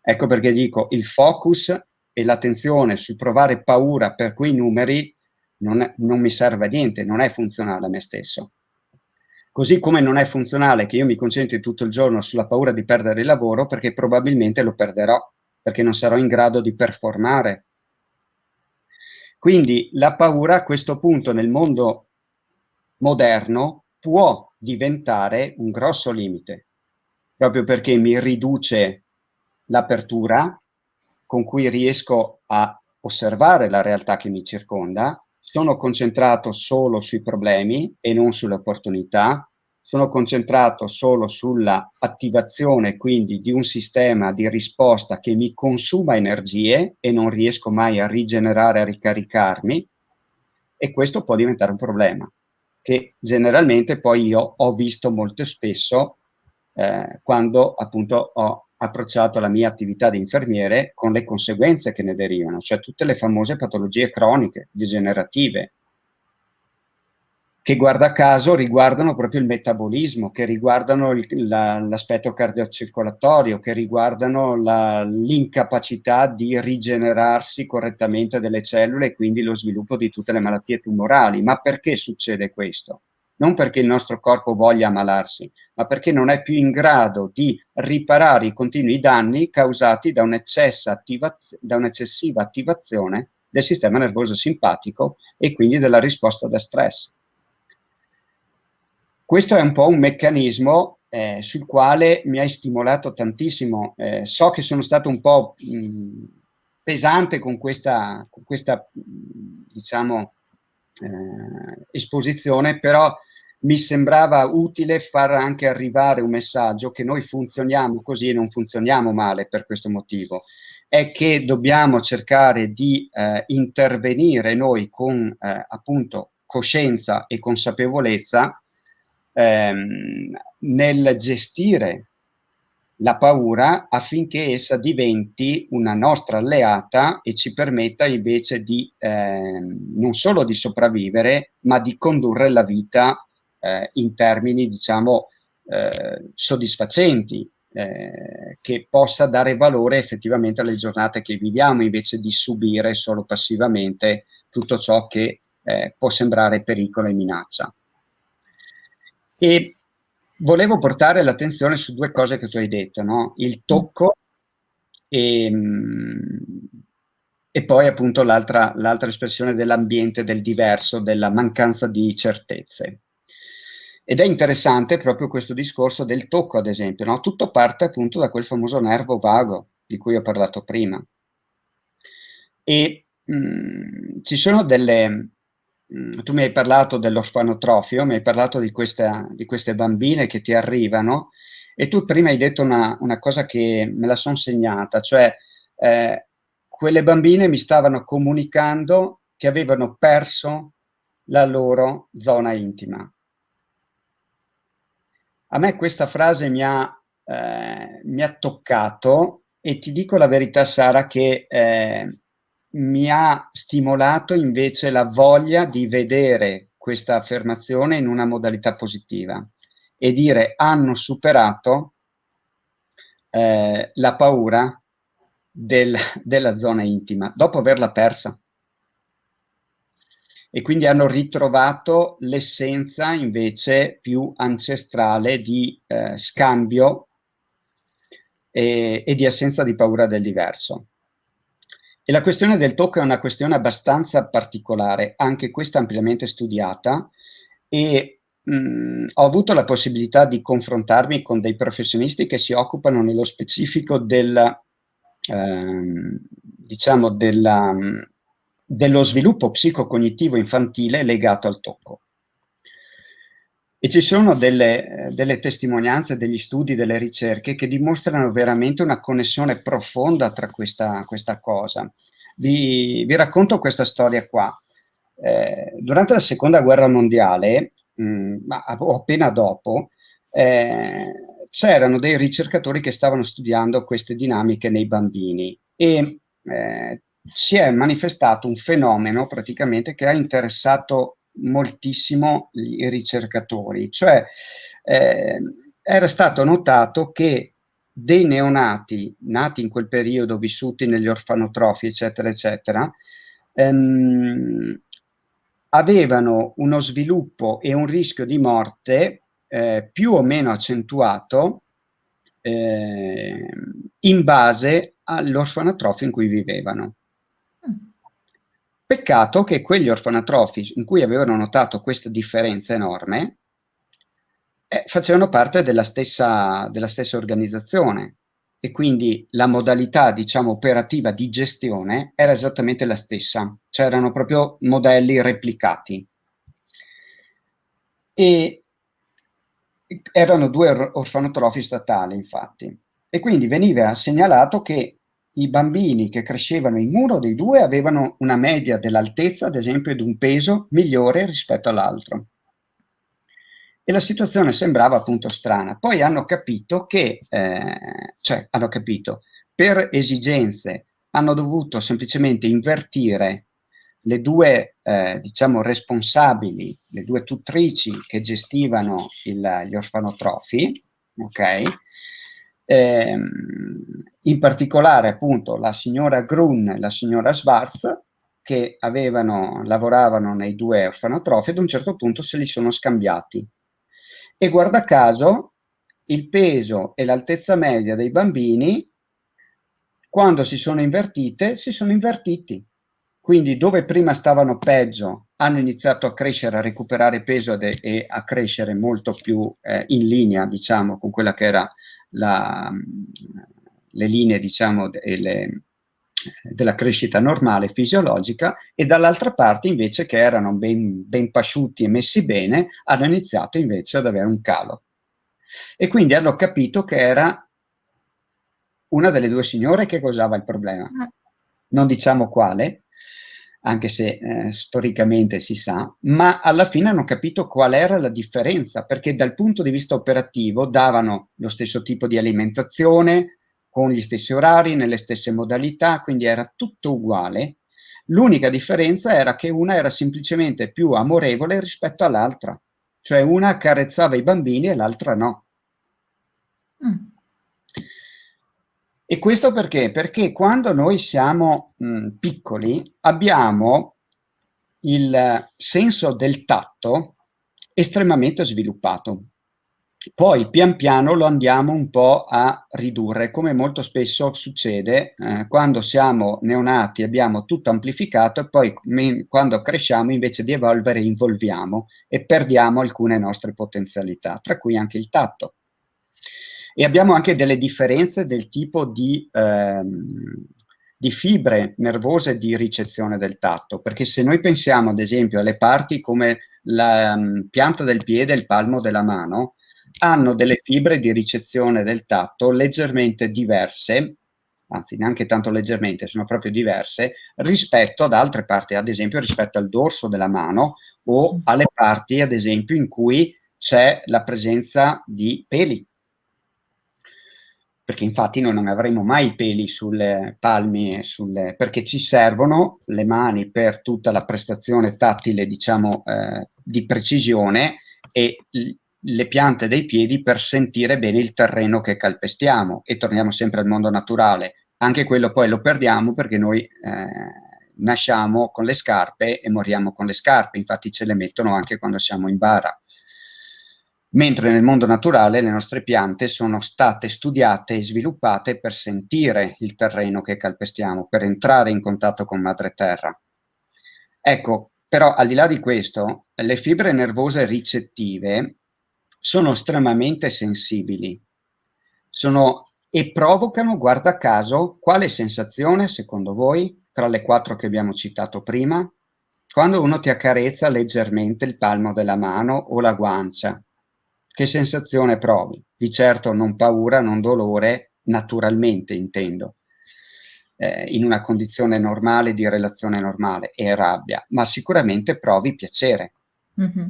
Ecco perché dico, il focus e l'attenzione sul provare paura per quei numeri non mi serve a niente, non è funzionale a me stesso. Così come non è funzionale che io mi concentri tutto il giorno sulla paura di perdere il lavoro, perché probabilmente lo perderò, perché non sarò in grado di performare. Quindi la paura a questo punto nel mondo moderno può diventare un grosso limite, proprio perché mi riduce l'apertura con cui riesco a osservare la realtà che mi circonda, sono concentrato solo sui problemi e non sulle opportunità, sono concentrato solo sulla attivazione quindi di un sistema di risposta che mi consuma energie e non riesco mai a rigenerare, a ricaricarmi, e questo può diventare un problema che generalmente poi io ho visto molto spesso quando appunto ho approcciato la mia attività di infermiere con le conseguenze che ne derivano, cioè tutte le famose patologie croniche, degenerative, che guarda caso riguardano proprio il metabolismo, che riguardano l'aspetto cardiocircolatorio, che riguardano l'incapacità di rigenerarsi correttamente delle cellule e quindi lo sviluppo di tutte le malattie tumorali. Ma perché succede questo? Non perché il nostro corpo voglia ammalarsi, ma perché non è più in grado di riparare i continui danni causati da da un'eccessiva attivazione del sistema nervoso simpatico e quindi della risposta da stress. Questo è un po' un meccanismo sul quale mi hai stimolato tantissimo. So che sono stato un po' pesante con questa diciamo, esposizione, però mi sembrava utile far anche arrivare un messaggio che noi funzioniamo così e non funzioniamo male per questo motivo. È che dobbiamo cercare di intervenire noi con appunto coscienza e consapevolezza nel gestire la paura affinché essa diventi una nostra alleata e ci permetta invece di non solo di sopravvivere, ma di condurre la vita in termini, diciamo, soddisfacenti, che possa dare valore effettivamente alle giornate che viviamo, invece di subire solo passivamente tutto ciò che può sembrare pericolo e minaccia. E volevo portare l'attenzione su due cose che tu hai detto, no? Il tocco e, e poi appunto l'altra espressione dell'ambiente, del diverso, della mancanza di certezze. Ed è interessante proprio questo discorso del tocco, ad esempio, no? Tutto parte appunto da quel famoso nervo vago di cui ho parlato prima. E ci sono tu mi hai parlato dell'orfanotrofio, mi hai parlato di queste bambine che ti arrivano, e tu prima hai detto una cosa che me la sono segnata, cioè eh, quelle bambine mi stavano comunicando che avevano perso la loro zona intima. A me questa frase mi ha toccato, e ti dico la verità, Sara, che mi ha stimolato invece la voglia di vedere questa affermazione in una modalità positiva e dire hanno superato la paura della zona intima dopo averla persa. E quindi hanno ritrovato l'essenza invece più ancestrale di scambio e di assenza di paura del diverso. E la questione del tocco è una questione abbastanza particolare, anche questa ampiamente studiata, e ho avuto la possibilità di confrontarmi con dei professionisti che si occupano nello specifico diciamo dello sviluppo psicocognitivo infantile legato al tocco. E ci sono delle testimonianze, degli studi, delle ricerche che dimostrano veramente una connessione profonda tra questa cosa. Vi racconto questa storia qua. Durante la seconda guerra mondiale, o appena dopo, c'erano dei ricercatori che stavano studiando queste dinamiche nei bambini e si è manifestato un fenomeno praticamente che ha interessato moltissimo i ricercatori, cioè era stato notato che dei neonati nati in quel periodo, vissuti negli orfanotrofi, eccetera, eccetera, avevano uno sviluppo e un rischio di morte più o meno accentuato in base all'orfanotrofio in cui vivevano. Peccato che quegli orfanotrofi in cui avevano notato questa differenza enorme facevano parte della stessa organizzazione, e quindi la modalità, diciamo, operativa di gestione era esattamente la stessa, cioè erano proprio modelli replicati. E erano due orfanotrofi statali, infatti, e quindi veniva segnalato che i bambini che crescevano in uno dei due avevano una media dell'altezza, ad esempio, di un peso migliore rispetto all'altro. E la situazione sembrava appunto strana. Poi hanno capito che, per esigenze, hanno dovuto semplicemente invertire le due, diciamo, responsabili, le due tutrici che gestivano gli orfanotrofi, ok? In particolare appunto la signora Grun e la signora Schwarz, che lavoravano nei due orfanotrofi, ad un certo punto se li sono scambiati. E guarda caso, il peso e l'altezza media dei bambini, quando si sono invertiti. Quindi dove prima stavano peggio, hanno iniziato a crescere, a recuperare peso e a crescere molto più in linea, diciamo, con quella che era le linee, diciamo, della crescita normale fisiologica, e dall'altra parte invece, che erano ben pasciuti e messi bene, hanno iniziato invece ad avere un calo. E quindi hanno capito che era una delle due signore che causava il problema. Non diciamo quale, anche se storicamente si sa, ma alla fine hanno capito qual era la differenza, perché dal punto di vista operativo davano lo stesso tipo di alimentazione, con gli stessi orari, nelle stesse modalità, quindi era tutto uguale. L'unica differenza era che una era semplicemente più amorevole rispetto all'altra, cioè una accarezzava i bambini e l'altra no. E questo perché? Perché quando noi siamo piccoli abbiamo il senso del tatto estremamente sviluppato. Poi pian piano lo andiamo un po' a ridurre, come molto spesso succede quando siamo neonati, abbiamo tutto amplificato e poi quando cresciamo invece di evolvere involviamo e perdiamo alcune nostre potenzialità, tra cui anche il tatto. E abbiamo anche delle differenze del tipo di fibre nervose di ricezione del tatto, perché se noi pensiamo ad esempio alle parti come la pianta del piede e il palmo della mano, hanno delle fibre di ricezione del tatto leggermente diverse, anzi neanche tanto leggermente, sono proprio diverse, rispetto ad altre parti, ad esempio rispetto al dorso della mano o alle parti, ad esempio, in cui c'è la presenza di peli. Perché infatti noi non avremo mai i peli sulle palmi perché ci servono le mani per tutta la prestazione tattile, diciamo, di precisione e le piante dei piedi per sentire bene il terreno che calpestiamo e torniamo sempre al mondo naturale. Anche quello poi lo perdiamo perché noi nasciamo con le scarpe e moriamo con le scarpe, infatti ce le mettono anche quando siamo in bara. Mentre nel mondo naturale le nostre piante sono state studiate e sviluppate per sentire il terreno che calpestiamo, per entrare in contatto con madre terra. Ecco, però al di là di questo, le fibre nervose ricettive sono estremamente sensibili e provocano, guarda caso, quale sensazione secondo voi, tra le 4 che abbiamo citato prima? Quando uno ti accarezza leggermente il palmo della mano o la guancia, che sensazione provi? Di certo non paura, non dolore, naturalmente intendo, in una condizione normale di relazione normale, e rabbia, ma sicuramente provi piacere. Mm-hmm.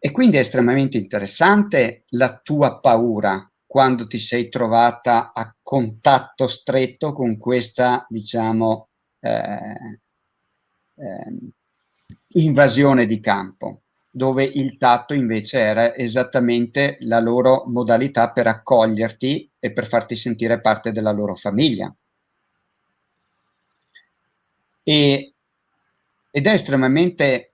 E quindi è estremamente interessante la tua paura quando ti sei trovata a contatto stretto con questa, diciamo, invasione di campo, dove il tatto invece era esattamente la loro modalità per accoglierti e per farti sentire parte della loro famiglia. Ed è estremamente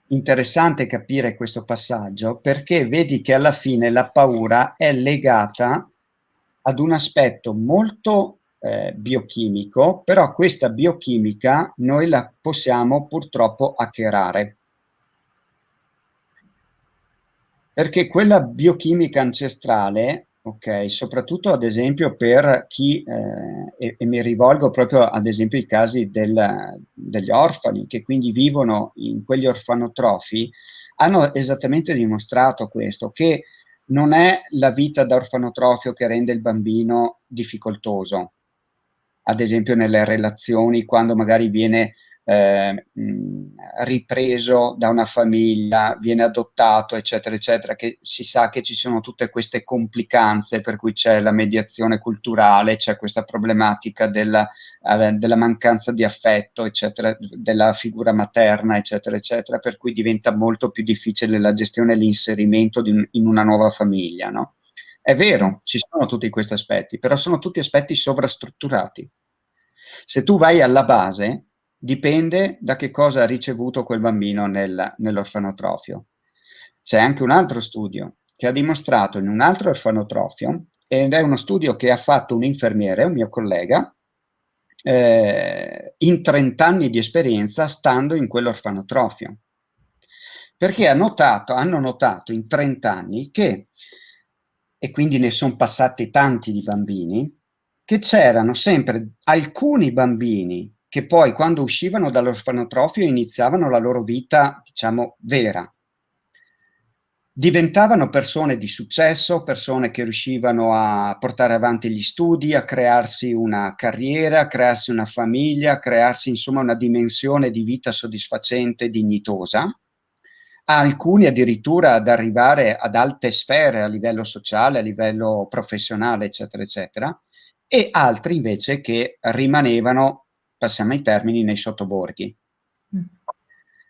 interessante capire questo passaggio perché vedi che alla fine la paura è legata ad un aspetto molto biochimico, però questa biochimica noi la possiamo purtroppo hackerare. Perché quella biochimica ancestrale, ok, soprattutto ad esempio per chi, e mi rivolgo proprio ad esempio ai casi degli orfani, che quindi vivono in quegli orfanotrofi, hanno esattamente dimostrato questo, che non è la vita da orfanotrofio che rende il bambino difficoltoso, ad esempio nelle relazioni, quando magari viene ripreso da una famiglia, viene adottato, eccetera, eccetera, che si sa che ci sono tutte queste complicanze, per cui c'è la mediazione culturale, c'è questa problematica della mancanza di affetto, eccetera, della figura materna, eccetera, eccetera, per cui diventa molto più difficile la gestione e l'inserimento in una nuova famiglia, no? È vero, ci sono tutti questi aspetti, però sono tutti aspetti sovrastrutturati. Se tu vai alla base, dipende da che cosa ha ricevuto quel bambino nell'orfanotrofio. C'è anche un altro studio che ha dimostrato in un altro orfanotrofio, ed è uno studio che ha fatto un infermiere, un mio collega, in 30 anni di esperienza stando in quell'orfanotrofio. Perché hanno notato in 30 anni che, e quindi ne sono passati tanti di bambini, che c'erano sempre alcuni bambini che poi quando uscivano dall'orfanotrofio iniziavano la loro vita, diciamo, vera. Diventavano persone di successo, persone che riuscivano a portare avanti gli studi, a crearsi una carriera, a crearsi una famiglia, a crearsi insomma una dimensione di vita soddisfacente e dignitosa. Alcuni addirittura ad arrivare ad alte sfere a livello sociale, a livello professionale, eccetera, eccetera, e altri invece che rimanevano, passiamo ai termini, nei sottoborghi.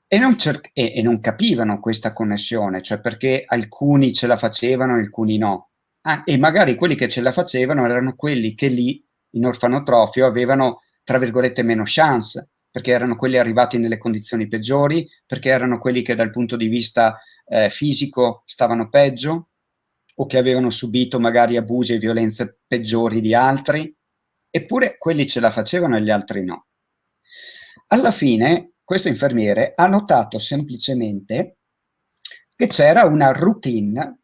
E non capivano questa connessione, cioè perché alcuni ce la facevano e alcuni no. E magari quelli che ce la facevano erano quelli che lì, in orfanotrofio, avevano, tra virgolette, meno chance, perché erano quelli arrivati nelle condizioni peggiori, perché erano quelli che dal punto di vista fisico stavano peggio o che avevano subito magari abusi e violenze peggiori di altri, eppure quelli ce la facevano e gli altri no. Alla fine questo infermiere ha notato semplicemente che c'era una routine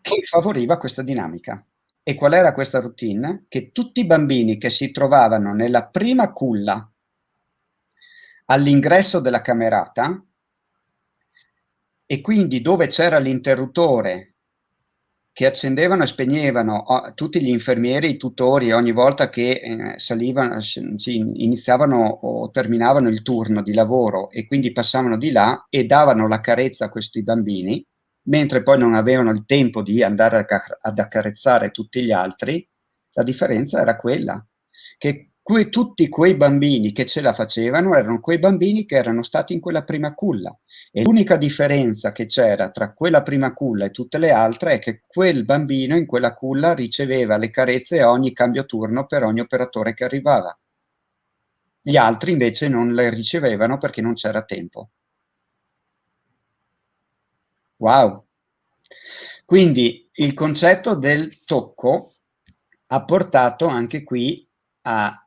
che favoriva questa dinamica. E qual era questa routine? Che tutti i bambini che si trovavano nella prima culla all'ingresso della camerata, e quindi dove c'era l'interruttore che accendevano e spegnevano tutti gli infermieri, i tutori, ogni volta che salivano, iniziavano o terminavano il turno di lavoro e quindi passavano di là e davano la carezza a questi bambini, mentre poi non avevano il tempo di andare ad accarezzare tutti gli altri. La differenza era quella, che tutti quei bambini che ce la facevano erano quei bambini che erano stati in quella prima culla. E l'unica differenza che c'era tra quella prima culla e tutte le altre è che quel bambino in quella culla riceveva le carezze a ogni cambio turno per ogni operatore che arrivava. Gli altri invece non le ricevevano perché non c'era tempo. Wow! Quindi il concetto del tocco ha portato anche qui a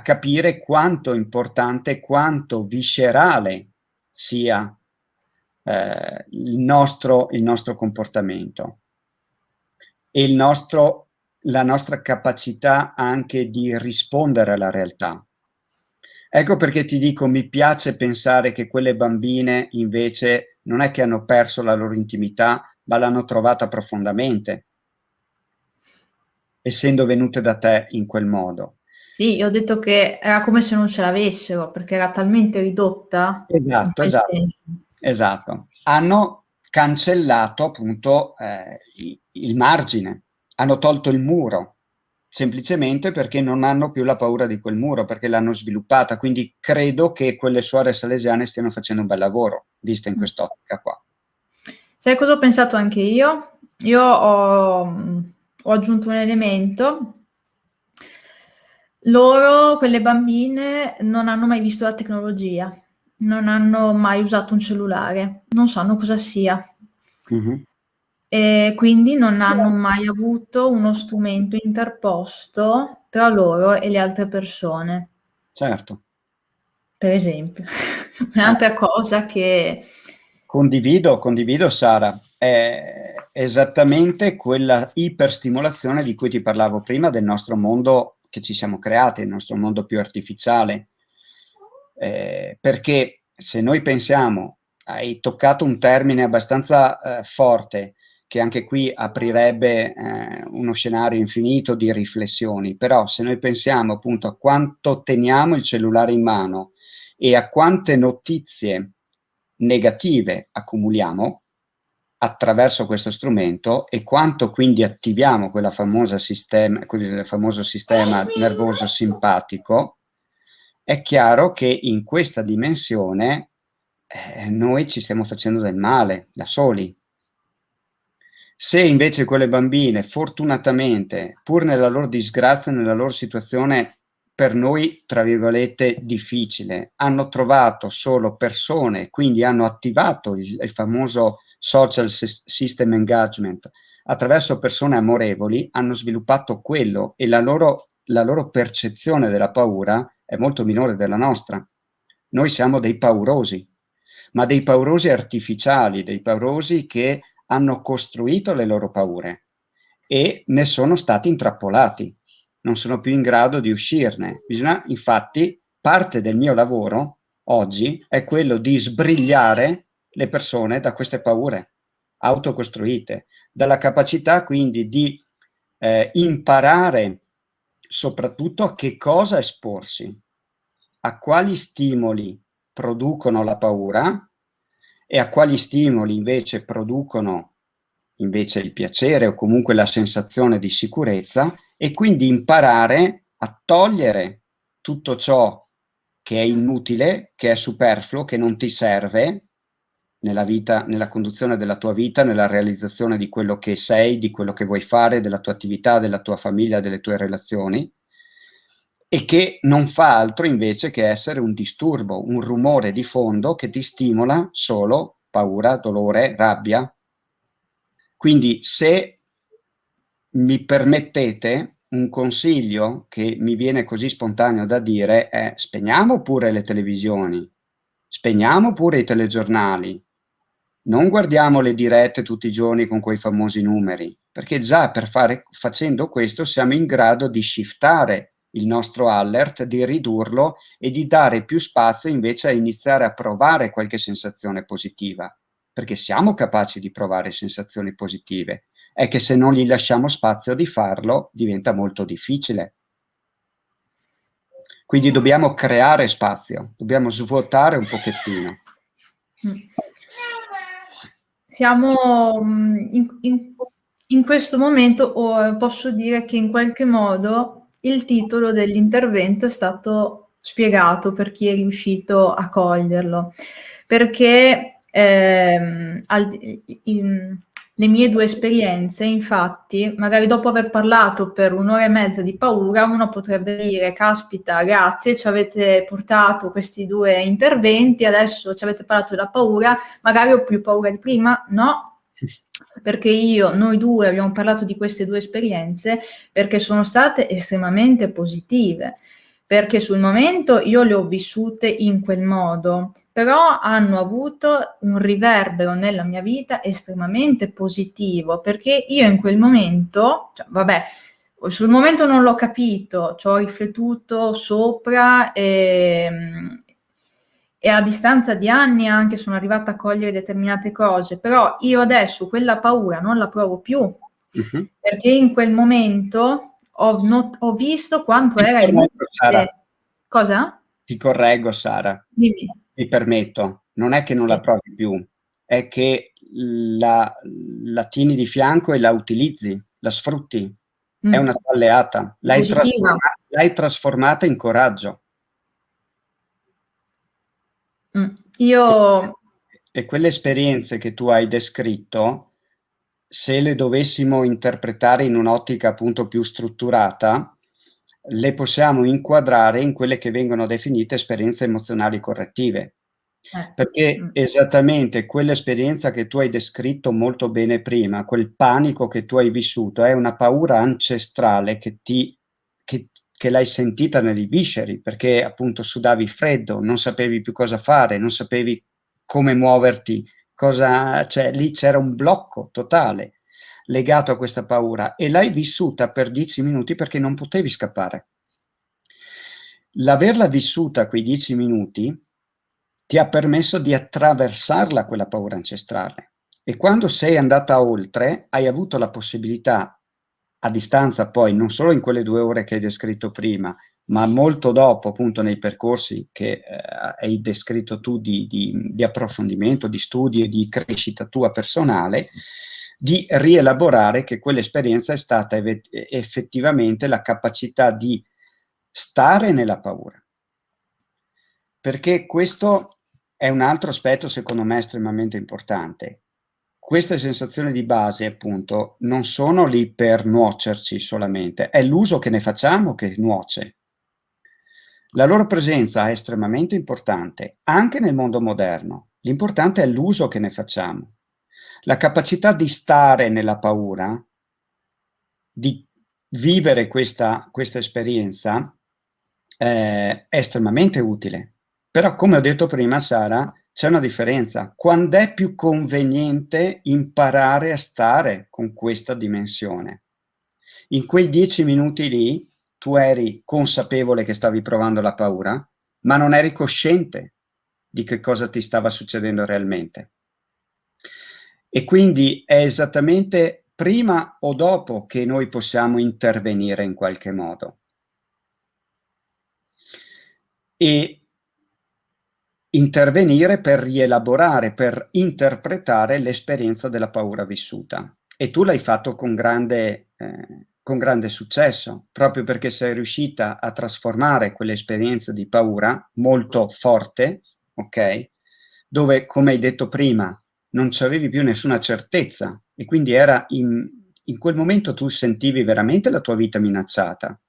capire quanto importante, quanto viscerale sia il nostro comportamento e la nostra capacità anche di rispondere alla realtà. Ecco perché ti dico, mi piace pensare che quelle bambine invece non è che hanno perso la loro intimità, ma l'hanno trovata profondamente, essendo venute da te in quel modo. Sì, io ho detto che era come se non ce l'avessero, perché era talmente ridotta in Esatto, quel esatto, senso. esatto. Hanno cancellato appunto il margine, hanno tolto il muro, semplicemente perché non hanno più la paura di quel muro, perché l'hanno sviluppata. Quindi credo che quelle suore salesiane stiano facendo un bel lavoro, vista in quest'ottica qua. Sai cosa ho pensato anche io? Io ho aggiunto un elemento. Loro, quelle bambine, non hanno mai visto la tecnologia, non hanno mai usato un cellulare, non sanno cosa sia. Mhm. E quindi non hanno mai avuto uno strumento interposto tra loro e le altre persone, Certo. per esempio. Un'altra cosa che Condivido Sara, è esattamente quella iperstimolazione di cui ti parlavo prima del nostro mondo che ci siamo creati, il nostro mondo più artificiale. Perché se noi pensiamo, hai toccato un termine abbastanza forte, che anche qui aprirebbe uno scenario infinito di riflessioni, però se noi pensiamo appunto a quanto teniamo il cellulare in mano e a quante notizie negative accumuliamo attraverso questo strumento e quanto quindi attiviamo quel famoso sistema nervoso simpatico, è chiaro che in questa dimensione noi ci stiamo facendo del male da soli. Se invece quelle bambine, fortunatamente, pur nella loro disgrazia, nella loro situazione per noi, tra virgolette, difficile, hanno trovato solo persone, quindi hanno attivato il famoso social system engagement, attraverso persone amorevoli, hanno sviluppato quello e la loro percezione della paura è molto minore della nostra. Noi siamo dei paurosi, ma dei paurosi artificiali, dei paurosi che hanno costruito le loro paure e ne sono stati intrappolati, non sono più in grado di uscirne. Infatti, parte del mio lavoro oggi è quello di sbrigliare le persone da queste paure autocostruite, dalla capacità quindi di imparare soprattutto a che cosa esporsi, a quali stimoli producono la paura e a quali stimoli invece producono invece il piacere o comunque la sensazione di sicurezza, e quindi imparare a togliere tutto ciò che è inutile, che è superfluo, che non ti serve nella vita, nella conduzione della tua vita, nella realizzazione di quello che sei, di quello che vuoi fare, della tua attività, della tua famiglia, delle tue relazioni, e che non fa altro invece che essere un disturbo, un rumore di fondo che ti stimola solo paura, dolore, rabbia. Quindi se mi permettete, un consiglio che mi viene così spontaneo da dire è: spegniamo pure le televisioni, spegniamo pure i telegiornali, non guardiamo le dirette tutti i giorni con quei famosi numeri, perché già facendo questo siamo in grado di shiftare il nostro alert, di ridurlo e di dare più spazio invece a iniziare a provare qualche sensazione positiva, perché siamo capaci di provare sensazioni positive. È che se non gli lasciamo spazio di farlo, diventa molto difficile. Quindi dobbiamo creare spazio, dobbiamo svuotare un pochettino. Siamo in questo momento, posso dire che in qualche modo il titolo dell'intervento è stato spiegato per chi è riuscito a coglierlo, perché le mie due esperienze, infatti, magari dopo aver parlato per un'ora e mezza di paura, uno potrebbe dire: caspita, grazie, ci avete portato questi due interventi, adesso ci avete parlato della paura, magari ho più paura di prima. No, perché noi due abbiamo parlato di queste due esperienze perché sono state estremamente positive, perché sul momento io le ho vissute in quel modo, però hanno avuto un riverbero nella mia vita estremamente positivo, perché io in quel momento, cioè, vabbè, sul momento non l'ho capito, ci ho riflettuto sopra e a distanza di anni anche sono arrivata a cogliere determinate cose, però io adesso quella paura non la provo più, perché in quel momento ho visto quanto era Sara, inutile. Cosa? ti correggo, Sara, Dimmi. mi permetto, non è che non la Sì. provi più, è che la tieni di fianco e la utilizzi, la sfrutti, è una tua alleata, Positiva. l'hai trasformata in coraggio. Io E quelle esperienze che tu hai descritto, se le dovessimo interpretare in un'ottica appunto più strutturata, le possiamo inquadrare in quelle che vengono definite esperienze emozionali correttive. Perché esattamente quell'esperienza che tu hai descritto molto bene prima, quel panico che tu hai vissuto, è una paura ancestrale che l'hai sentita nei visceri, perché appunto sudavi freddo, non sapevi più cosa fare, non sapevi come muoverti, cioè lì c'era un blocco totale legato a questa paura e l'hai vissuta per 10 minuti perché non potevi scappare. L'averla vissuta quei 10 minuti ti ha permesso di attraversarla quella paura ancestrale e quando sei andata oltre hai avuto la possibilità a distanza poi non solo in quelle 2 ore che hai descritto prima ma molto dopo appunto nei percorsi che hai descritto tu di approfondimento, di studi e di crescita tua personale, di rielaborare che quell'esperienza è stata effettivamente la capacità di stare nella paura. Perché questo è un altro aspetto secondo me estremamente importante. Queste sensazioni di base appunto non sono lì per nuocerci solamente, è l'uso che ne facciamo che nuoce. La loro presenza è estremamente importante anche nel mondo moderno. L'importante è l'uso che ne facciamo. La capacità di stare nella paura, di vivere questa esperienza è estremamente utile. Però, come ho detto prima, Sara, c'è una differenza. Quando è più conveniente imparare a stare con questa dimensione? In quei 10 minuti lì tu eri consapevole che stavi provando la paura, ma non eri cosciente di che cosa ti stava succedendo realmente. E quindi è esattamente prima o dopo che noi possiamo intervenire in qualche modo. E intervenire per rielaborare, per interpretare l'esperienza della paura vissuta. E tu l'hai fatto con grande successo, proprio perché sei riuscita a trasformare quell'esperienza di paura molto forte, ok? Dove, come hai detto prima, non c'avevi più nessuna certezza e quindi era in quel momento tu sentivi veramente la tua vita minacciata.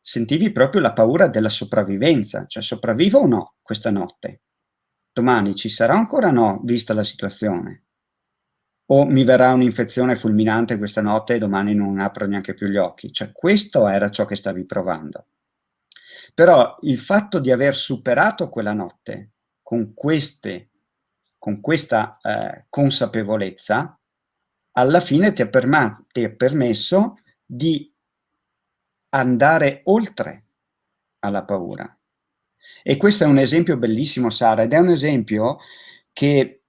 sentivi proprio la paura della sopravvivenza, cioè sopravvivo o no questa notte? Domani ci sarà ancora o no, vista la situazione? O mi verrà un'infezione fulminante questa notte e domani non apro neanche più gli occhi? Cioè questo era ciò che stavi provando. Però il fatto di aver superato quella notte con questa consapevolezza, alla fine ti ha permesso di andare oltre alla paura. E questo è un esempio bellissimo, Sara, ed è un esempio che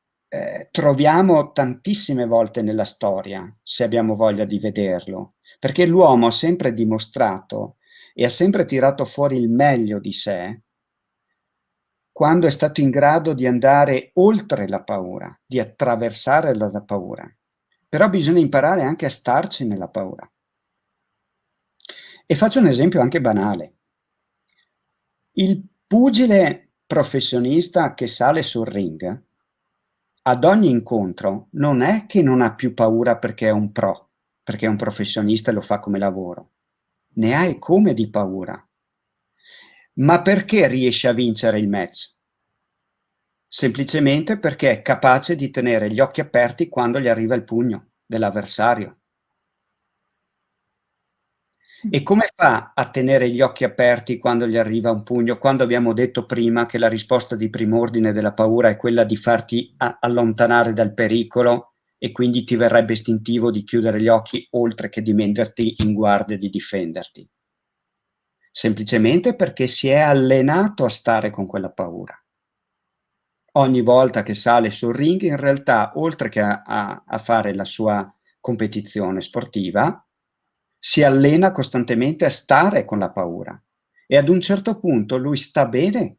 troviamo tantissime volte nella storia, se abbiamo voglia di vederlo, perché l'uomo ha sempre dimostrato e ha sempre tirato fuori il meglio di sé quando è stato in grado di andare oltre la paura, di attraversare la paura. Però bisogna imparare anche a starci nella paura. E faccio un esempio anche banale. Il pugile professionista che sale sul ring, ad ogni incontro, non è che non ha più paura perché è un pro, perché è un professionista e lo fa come lavoro. Ne ha e come di paura. Ma perché riesce a vincere il match? Semplicemente perché è capace di tenere gli occhi aperti quando gli arriva il pugno dell'avversario. E come fa a tenere gli occhi aperti quando gli arriva un pugno, quando abbiamo detto prima che la risposta di prim'ordine della paura è quella di farti allontanare dal pericolo e quindi ti verrebbe istintivo di chiudere gli occhi oltre che di metterti in guardia e di difenderti? Semplicemente perché si è allenato a stare con quella paura. Ogni volta che sale sul ring, in realtà, oltre che a fare la sua competizione sportiva, si allena costantemente a stare con la paura e ad un certo punto lui sta bene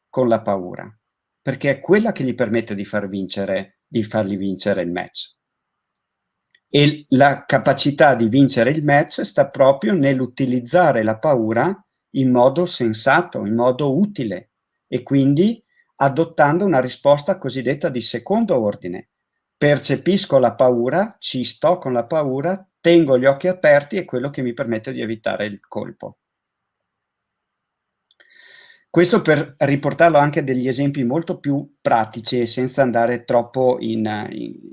con la paura, perché è quella che gli permette di fargli vincere il match. E la capacità di vincere il match sta proprio nell'utilizzare la paura in modo sensato, in modo utile e quindi adottando una risposta cosiddetta di secondo ordine. Percepisco la paura, ci sto con la paura, tengo gli occhi aperti, è quello che mi permette di evitare il colpo. Questo per riportarlo anche a degli esempi molto più pratici e senza andare troppo in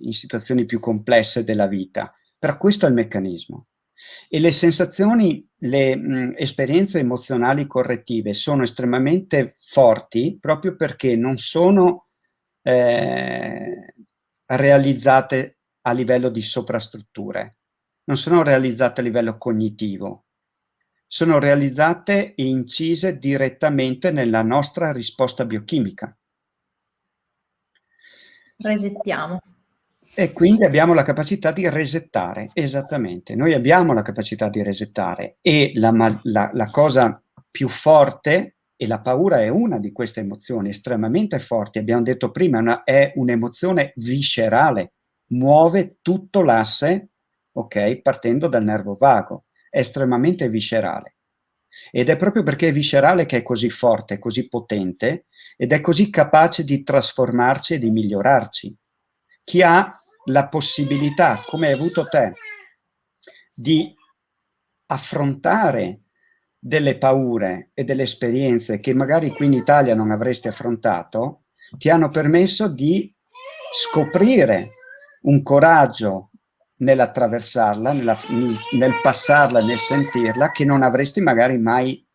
situazioni più complesse della vita. Però questo è il meccanismo. E le sensazioni, le esperienze emozionali correttive sono estremamente forti proprio perché non sono realizzate a livello di sovrastrutture, non sono realizzate a livello cognitivo, sono realizzate e incise direttamente nella nostra risposta biochimica. Resettiamo. E quindi abbiamo la capacità di resettare, esattamente. Noi abbiamo la capacità di resettare e la cosa più forte, e la paura è una di queste emozioni estremamente forti, abbiamo detto prima, è un'emozione viscerale, muove tutto l'asse, ok, partendo dal nervo vago, è estremamente viscerale. Ed è proprio perché è viscerale che è così forte, così potente ed è così capace di trasformarci e di migliorarci. Chi ha la possibilità, come hai avuto te, di affrontare delle paure e delle esperienze che magari qui in Italia non avresti affrontato, ti hanno permesso di scoprire un coraggio nell'attraversarla, nel passarla, nel sentirla, che non avresti magari mai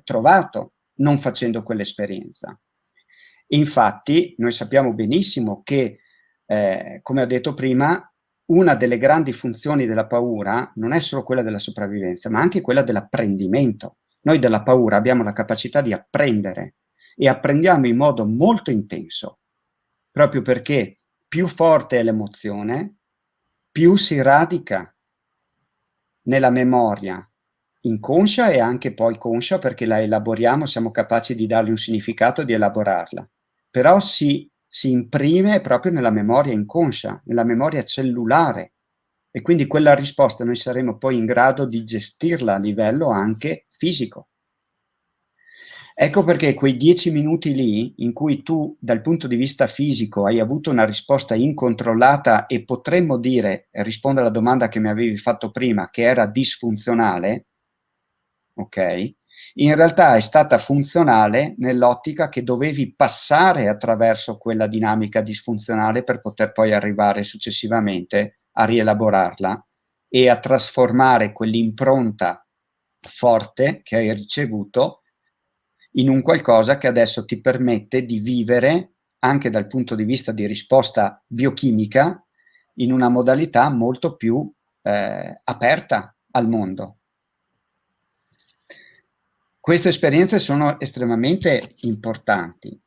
trovato non facendo quell'esperienza. Infatti, noi sappiamo benissimo che, come ho detto prima, una delle grandi funzioni della paura non è solo quella della sopravvivenza, ma anche quella dell'apprendimento. Noi dalla paura abbiamo la capacità di apprendere e apprendiamo in modo molto intenso, proprio perché più forte è l'emozione, più si radica nella memoria inconscia e anche poi conscia perché la elaboriamo, siamo capaci di dargli un significato e di elaborarla, però si imprime proprio nella memoria inconscia, nella memoria cellulare e quindi quella risposta noi saremo poi in grado di gestirla a livello anche fisico. Ecco perché quei 10 minuti lì, in cui tu dal punto di vista fisico hai avuto una risposta incontrollata e potremmo dire, rispondere alla domanda che mi avevi fatto prima, che era disfunzionale, ok? In realtà è stata funzionale nell'ottica che dovevi passare attraverso quella dinamica disfunzionale per poter poi arrivare successivamente a rielaborarla e a trasformare quell'impronta forte che hai ricevuto in un qualcosa che adesso ti permette di vivere, anche dal punto di vista di risposta biochimica, in una modalità molto più aperta al mondo. Queste esperienze sono estremamente importanti.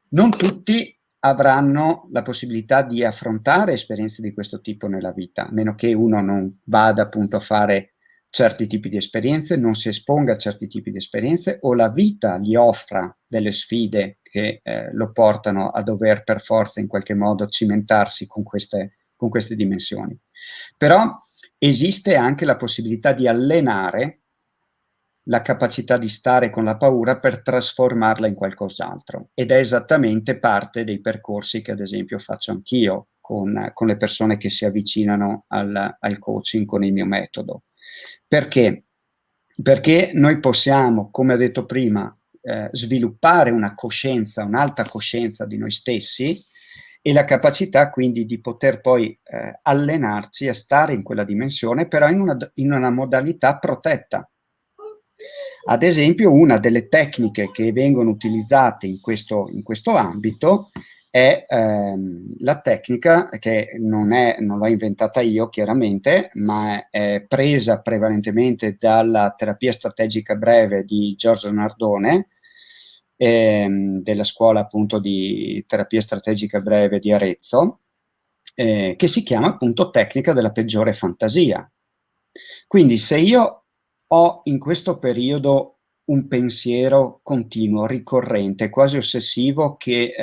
Non tutti avranno la possibilità di affrontare esperienze di questo tipo nella vita, a meno che uno non vada appunto a fare certi tipi di esperienze, non si esponga a certi tipi di esperienze o la vita gli offra delle sfide che lo portano a dover per forza in qualche modo cimentarsi con queste dimensioni. Però esiste anche la possibilità di allenare la capacità di stare con la paura per trasformarla in qualcos'altro, ed è esattamente parte dei percorsi che ad esempio faccio anch'io con le persone che si avvicinano al coaching con il mio metodo. Perché? Perché noi possiamo, come ho detto prima, sviluppare una coscienza, un'alta coscienza di noi stessi e la capacità quindi di poter poi allenarci a stare in quella dimensione, però in una modalità protetta. Ad esempio, una delle tecniche che vengono utilizzate in questo ambito è la tecnica che non l'ho inventata io chiaramente, ma è presa prevalentemente dalla terapia strategica breve di Giorgio Nardone, della scuola appunto di terapia strategica breve di Arezzo, che si chiama appunto tecnica della peggiore fantasia. Quindi se io ho in questo periodo un pensiero continuo, ricorrente, quasi ossessivo, che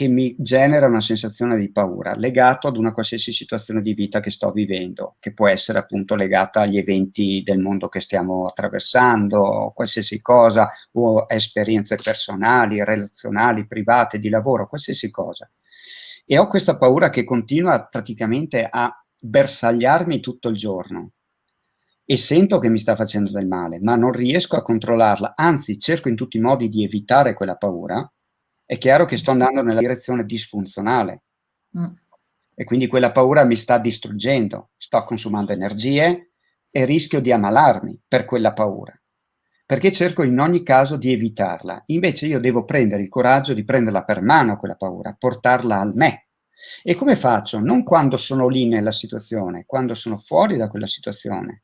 mi genera una sensazione di paura, legato ad una qualsiasi situazione di vita che sto vivendo, che può essere appunto legata agli eventi del mondo che stiamo attraversando, qualsiasi cosa, o esperienze personali, relazionali, private, di lavoro, qualsiasi cosa. E ho questa paura che continua praticamente a bersagliarmi tutto il giorno. E sento che mi sta facendo del male, ma non riesco a controllarla, anzi cerco in tutti i modi di evitare quella paura, è chiaro che sto andando nella direzione disfunzionale. E quindi quella paura mi sta distruggendo, sto consumando energie e rischio di ammalarmi per quella paura, perché cerco in ogni caso di evitarla. Invece io devo prendere il coraggio di prenderla per mano quella paura, portarla al me. E come faccio? Non quando sono lì nella situazione, quando sono fuori da quella situazione.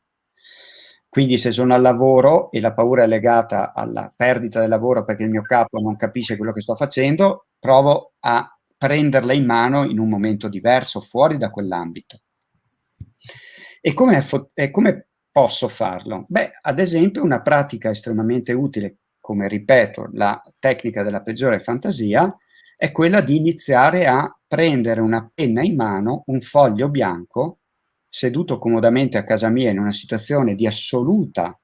Quindi se sono al lavoro e la paura è legata alla perdita del lavoro perché il mio capo non capisce quello che sto facendo, provo a prenderla in mano in un momento diverso, fuori da quell'ambito. E come posso farlo? Beh, ad esempio una pratica estremamente utile, come ripeto, la tecnica della peggiore fantasia, è quella di iniziare a prendere una penna in mano, un foglio bianco, seduto comodamente a casa mia in una situazione di assoluta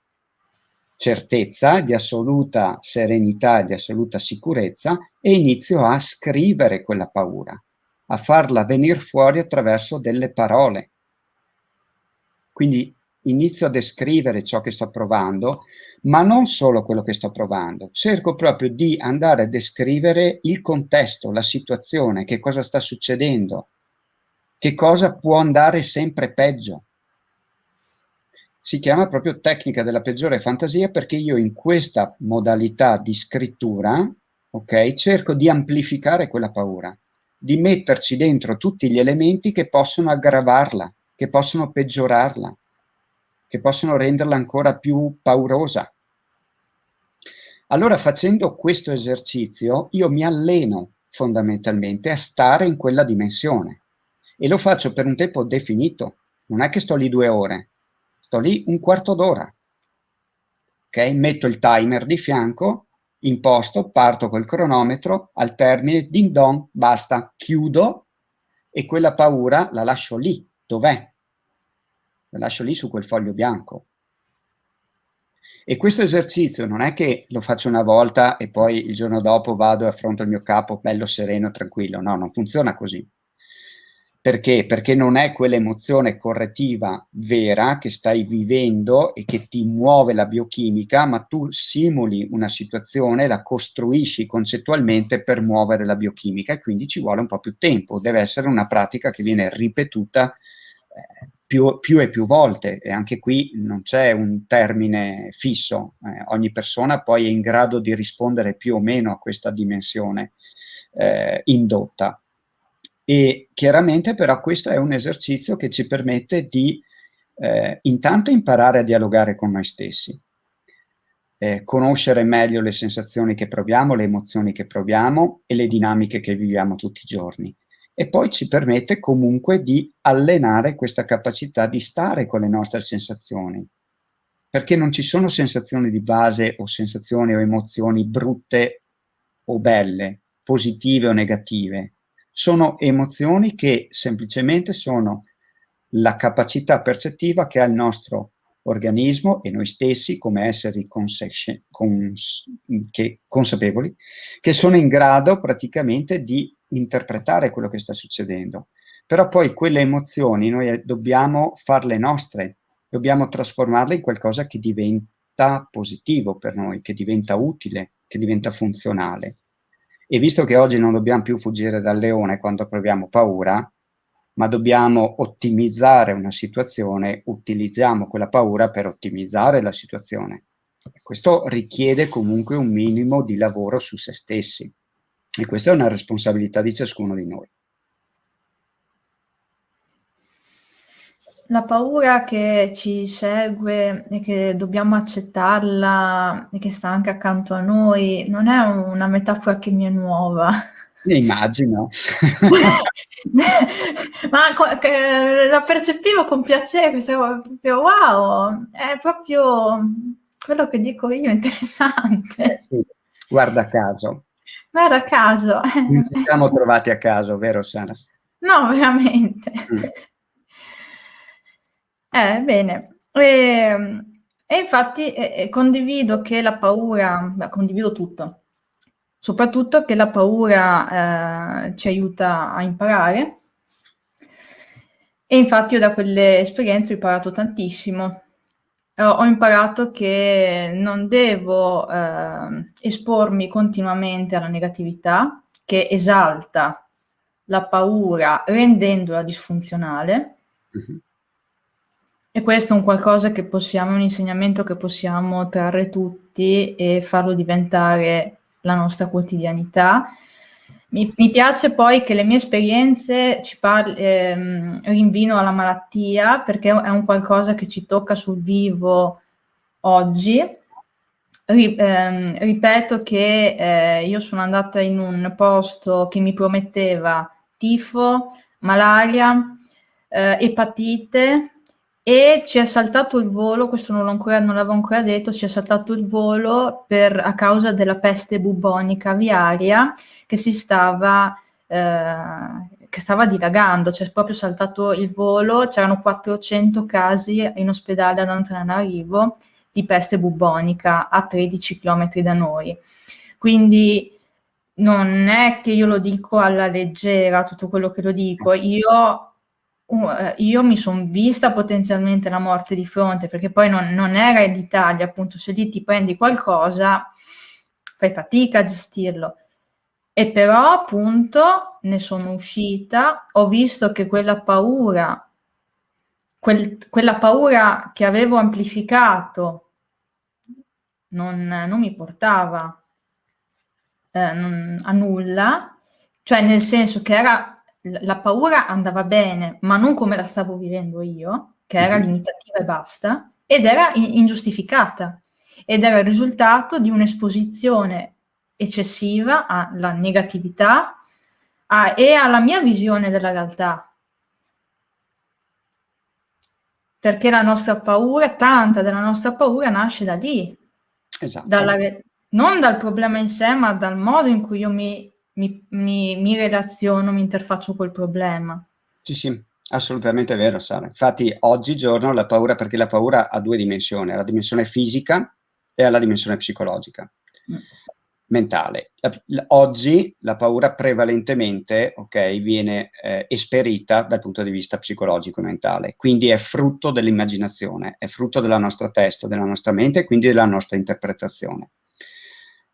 certezza, di assoluta serenità e di assoluta sicurezza, e inizio a scrivere quella paura, a farla venire fuori attraverso delle parole. Quindi inizio a descrivere ciò che sto provando, ma non solo quello che sto provando, cerco proprio di andare a descrivere il contesto, la situazione, che cosa sta succedendo, che cosa può andare sempre peggio. Si chiama proprio tecnica della peggiore fantasia perché io in questa modalità di scrittura, ok, cerco di amplificare quella paura, di metterci dentro tutti gli elementi che possono aggravarla, che possono peggiorarla, che possono renderla ancora più paurosa. Allora, facendo questo esercizio, io mi alleno fondamentalmente a stare in quella dimensione e lo faccio per un tempo definito. Non è che sto lì 2 ore, sto lì un quarto d'ora. Ok? Metto il timer di fianco, imposto, parto col cronometro, al termine, ding dong, basta, chiudo e quella paura la lascio lì. Dov'è? La lascio lì su quel foglio bianco. E questo esercizio non è che lo faccio una volta e poi il giorno dopo vado e affronto il mio capo bello sereno, tranquillo. No, non funziona così. Perché? Perché non è quell'emozione correttiva vera che stai vivendo e che ti muove la biochimica, ma tu simuli una situazione, la costruisci concettualmente per muovere la biochimica e quindi ci vuole un po' più tempo. Deve essere una pratica che viene ripetuta più e più volte e anche qui non c'è un termine fisso. Ogni persona poi è in grado di rispondere più o meno a questa dimensione indotta. E chiaramente però questo è un esercizio che ci permette di intanto imparare a dialogare con noi stessi, conoscere meglio le sensazioni che proviamo, le emozioni che proviamo e le dinamiche che viviamo tutti i giorni. E poi ci permette comunque di allenare questa capacità di stare con le nostre sensazioni, perché non ci sono sensazioni di base o sensazioni o emozioni brutte o belle, positive o negative. Sono emozioni che semplicemente sono la capacità percettiva che ha il nostro organismo e noi stessi come esseri consapevoli, che sono in grado praticamente di interpretare quello che sta succedendo. Però poi quelle emozioni noi dobbiamo farle nostre, dobbiamo trasformarle in qualcosa che diventa positivo per noi, che diventa utile, che diventa funzionale. E visto che oggi non dobbiamo più fuggire dal leone quando proviamo paura, ma dobbiamo ottimizzare una situazione, utilizziamo quella paura per ottimizzare la situazione. Questo richiede comunque un minimo di lavoro su se stessi e questa è una responsabilità di ciascuno di noi. La paura che ci segue e che dobbiamo accettarla e che sta anche accanto a noi non è una metafora che mi è nuova. Ne immagino. Ma la percepivo con piacere questa cosa, proprio wow, è proprio quello che dico io, interessante. Sì, guarda caso. Guarda caso. Non ci siamo trovati a caso, vero Sara? No, veramente. Bene. E infatti condivido che la paura, condivido tutto, soprattutto che la paura ci aiuta a imparare. E infatti io da quelle esperienze ho imparato tantissimo. Ho imparato che non devo espormi continuamente alla negatività, che esalta la paura rendendola disfunzionale. Mm-hmm. E questo è un qualcosa che possiamo, un insegnamento che possiamo trarre tutti e farlo diventare la nostra quotidianità. Mi piace poi che le mie esperienze rinvino alla malattia, perché è un qualcosa che ci tocca sul vivo oggi. Ripeto che io sono andata in un posto che mi prometteva tifo, malaria, epatite, e ci è saltato il volo, questo non l'avevo ancora detto, ci è saltato il volo a causa della peste bubbonica aviaria che stava dilagando, c'è proprio saltato il volo, c'erano 400 casi in ospedale ad Antananarivo di peste bubbonica a 13 km da noi. Quindi non è che io lo dico alla leggera tutto quello che lo dico, io mi sono vista potenzialmente la morte di fronte, perché poi non era l'Italia, appunto, se lì ti prendi qualcosa fai fatica a gestirlo. E però appunto ne sono uscita, ho visto che quella paura che avevo amplificato non mi portava a nulla, cioè nel senso che la paura andava bene, ma non come la stavo vivendo io, che era limitativa e basta, ed era ingiustificata, ed era il risultato di un'esposizione eccessiva alla negatività e alla mia visione della realtà. Perché la nostra paura, tanta della nostra paura nasce da lì, Esatto. Non dal problema in sé, ma dal modo in cui io mi relaziono, mi interfaccio col problema. Sì, assolutamente vero, Sara. Infatti oggigiorno la paura, perché la paura ha due dimensioni, ha la dimensione fisica e ha la dimensione psicologica. mentale. Oggi la paura prevalentemente, ok, viene esperita dal punto di vista psicologico e mentale, quindi è frutto dell'immaginazione, è frutto della nostra testa, della nostra mente e quindi della nostra interpretazione.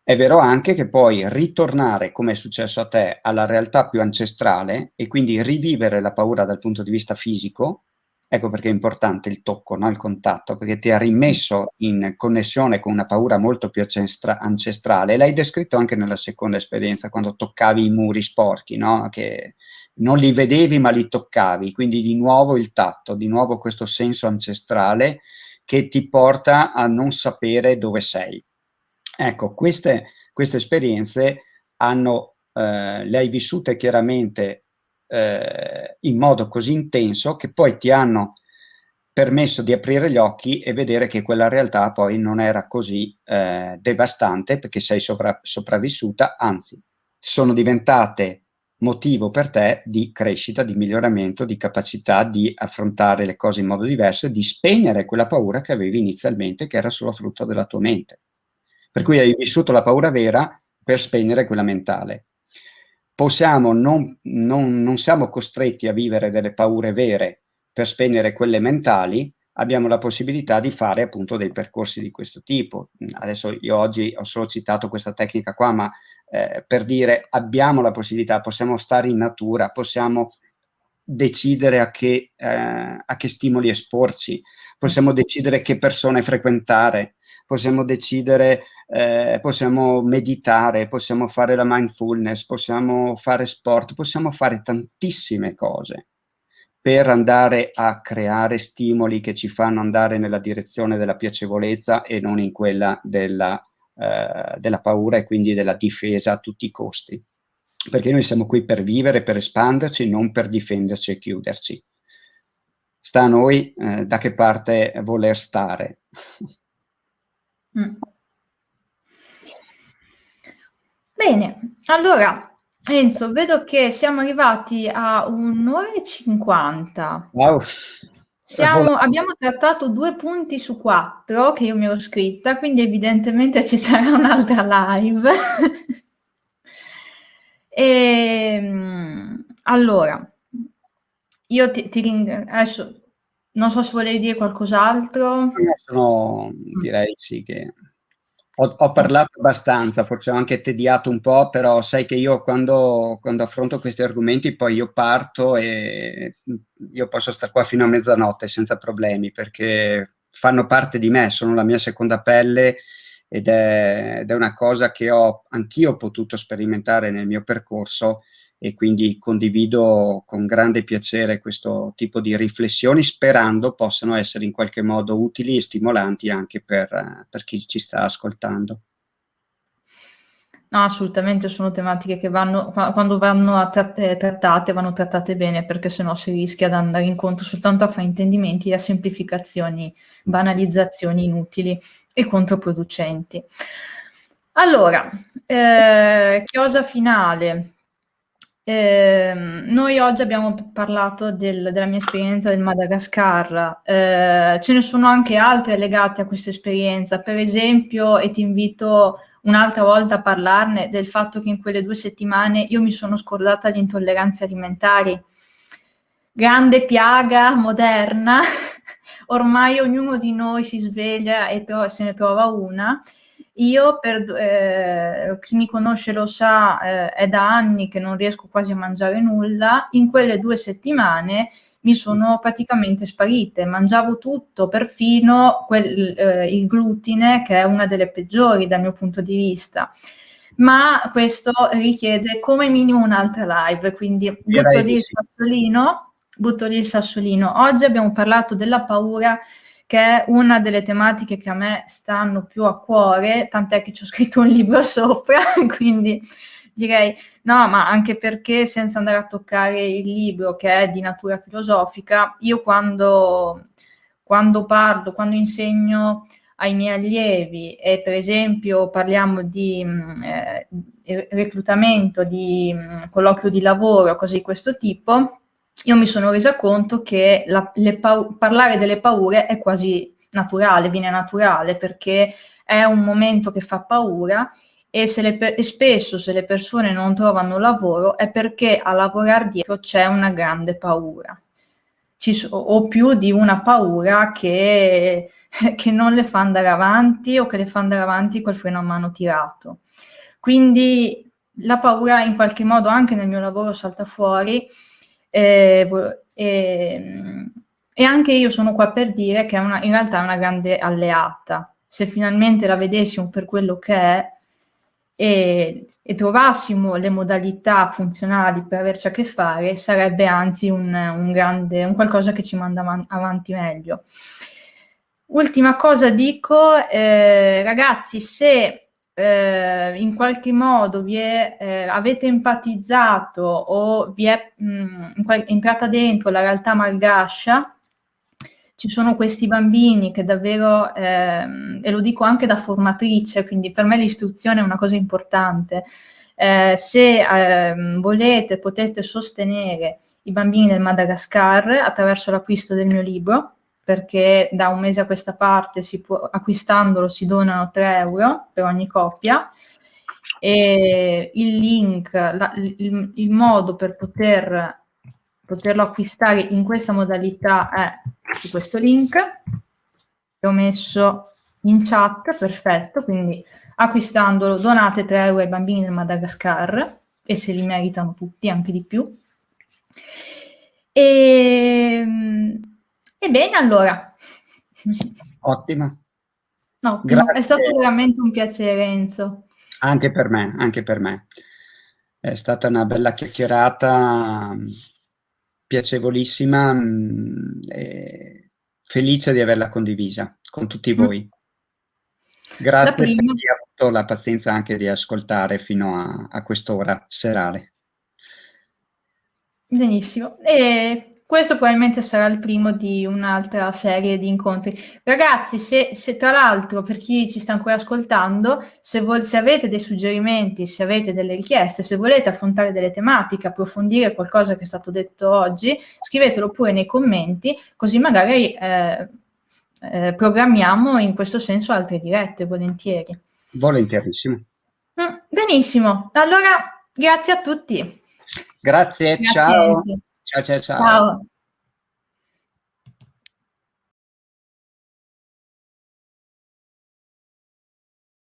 È vero anche che puoi ritornare, come è successo a te, alla realtà più ancestrale e quindi rivivere la paura dal punto di vista fisico. Ecco perché è importante il tocco, no? Il contatto, perché ti ha rimesso in connessione con una paura molto più ancestrale. L'hai descritto anche nella seconda esperienza, quando toccavi i muri sporchi, no? Che non li vedevi ma li toccavi, quindi di nuovo il tatto, di nuovo questo senso ancestrale che ti porta a non sapere dove sei. Ecco, queste esperienze le hai vissute chiaramente in modo così intenso che poi ti hanno permesso di aprire gli occhi e vedere che quella realtà poi non era così devastante perché sei sopravvissuta, anzi, sono diventate motivo per te di crescita, di miglioramento, di capacità di affrontare le cose in modo diverso e di spegnere quella paura che avevi inizialmente, che era solo frutto della tua mente. Per cui hai vissuto la paura vera per spegnere quella mentale. Non siamo costretti a vivere delle paure vere per spegnere quelle mentali, abbiamo la possibilità di fare appunto dei percorsi di questo tipo. Adesso io oggi ho solo citato questa tecnica qua, ma per dire abbiamo la possibilità, possiamo stare in natura, possiamo decidere a che stimoli esporci, possiamo decidere che persone frequentare, possiamo decidere, possiamo meditare, possiamo fare la mindfulness, possiamo fare sport, possiamo fare tantissime cose per andare a creare stimoli che ci fanno andare nella direzione della piacevolezza e non in quella della paura e quindi della difesa a tutti i costi. Perché noi siamo qui per vivere, per espanderci, non per difenderci e chiuderci. Sta a noi da che parte voler stare. Bene, allora Enzo, vedo che siamo arrivati a 1 ora e 50. Wow. Abbiamo trattato 2 punti su 4 che io mi ero scritta, quindi evidentemente ci sarà un'altra live. Allora, io ti ringrazio. Adesso non so se volevi dire qualcos'altro. Direi sì che ho parlato abbastanza, forse ho anche tediato un po', però sai che io quando affronto questi argomenti poi io parto e io posso stare qua fino a mezzanotte senza problemi, perché fanno parte di me, sono la mia seconda pelle ed è una cosa che ho anch'io potuto sperimentare nel mio percorso e quindi condivido con grande piacere questo tipo di riflessioni, sperando possano essere in qualche modo utili e stimolanti anche per chi ci sta ascoltando. No, assolutamente sono tematiche che quando vanno trattate, vanno trattate bene, perché sennò si rischia di andare incontro soltanto a fraintendimenti e a semplificazioni, banalizzazioni inutili e controproducenti. Allora, chiosa finale. Noi oggi abbiamo parlato della mia esperienza del Madagascar, ce ne sono anche altre legate a questa esperienza, per esempio, e ti invito un'altra volta a parlarne, del fatto che in quelle 2 settimane io mi sono scordata di intolleranze alimentari. Grande piaga moderna, ormai ognuno di noi si sveglia e se ne trova una. Io, chi mi conosce lo sa, è da anni che non riesco quasi a mangiare nulla. In quelle 2 settimane mi sono praticamente sparite, mangiavo tutto, perfino il glutine, che è una delle peggiori dal mio punto di vista. Ma questo richiede come minimo un'altra live, quindi butto lì il sassolino. Oggi abbiamo parlato della paura, che è una delle tematiche che a me stanno più a cuore, tant'è che ci ho scritto un libro sopra, quindi direi no, ma anche perché, senza andare a toccare il libro che è di natura filosofica, io quando parlo, quando insegno ai miei allievi e per esempio parliamo di reclutamento, di colloquio di lavoro, cose di questo tipo, io mi sono resa conto che parlare delle paure è quasi naturale, viene naturale, perché è un momento che fa paura e spesso se le persone non trovano lavoro è perché a lavorare dietro c'è una grande paura. O più di una paura che non le fa andare avanti o che le fa andare avanti col freno a mano tirato. Quindi la paura in qualche modo anche nel mio lavoro salta fuori, e anche io sono qua per dire che in realtà è una grande alleata. Se finalmente la vedessimo per quello che è e trovassimo le modalità funzionali per averci a che fare, sarebbe anzi un qualcosa che ci manda avanti meglio. Ultima cosa dico, ragazzi, se in qualche modo avete empatizzato o vi è entrata dentro la realtà malgascia, ci sono questi bambini che davvero, e lo dico anche da formatrice, quindi per me l'istruzione è una cosa importante, se volete potete sostenere i bambini del Madagascar attraverso l'acquisto del mio libro, perché da un mese a questa parte acquistandolo si donano 3 euro per ogni coppia, e il link, il modo per poterlo acquistare in questa modalità è su questo link che ho messo in chat, perfetto, quindi acquistandolo donate 3 euro ai bambini del Madagascar e se li meritano tutti, anche di più. Bene, allora. Ottimo. Ottimo, è stato veramente un piacere, Enzo. Anche per me, anche per me. È stata una bella chiacchierata, piacevolissima, e felice di averla condivisa con tutti voi. Grazie per chi ha avuto la pazienza anche di ascoltare fino a quest'ora serale. Benissimo, e questo probabilmente sarà il primo di un'altra serie di incontri. Ragazzi, se tra l'altro, per chi ci sta ancora ascoltando, se avete dei suggerimenti, se avete delle richieste, se volete affrontare delle tematiche, approfondire qualcosa che è stato detto oggi, scrivetelo pure nei commenti, così magari programmiamo in questo senso altre dirette, volentieri. Volentierissimo. Benissimo, allora grazie a tutti. Grazie, ciao. Ciao, ciao, ciao. Ciao.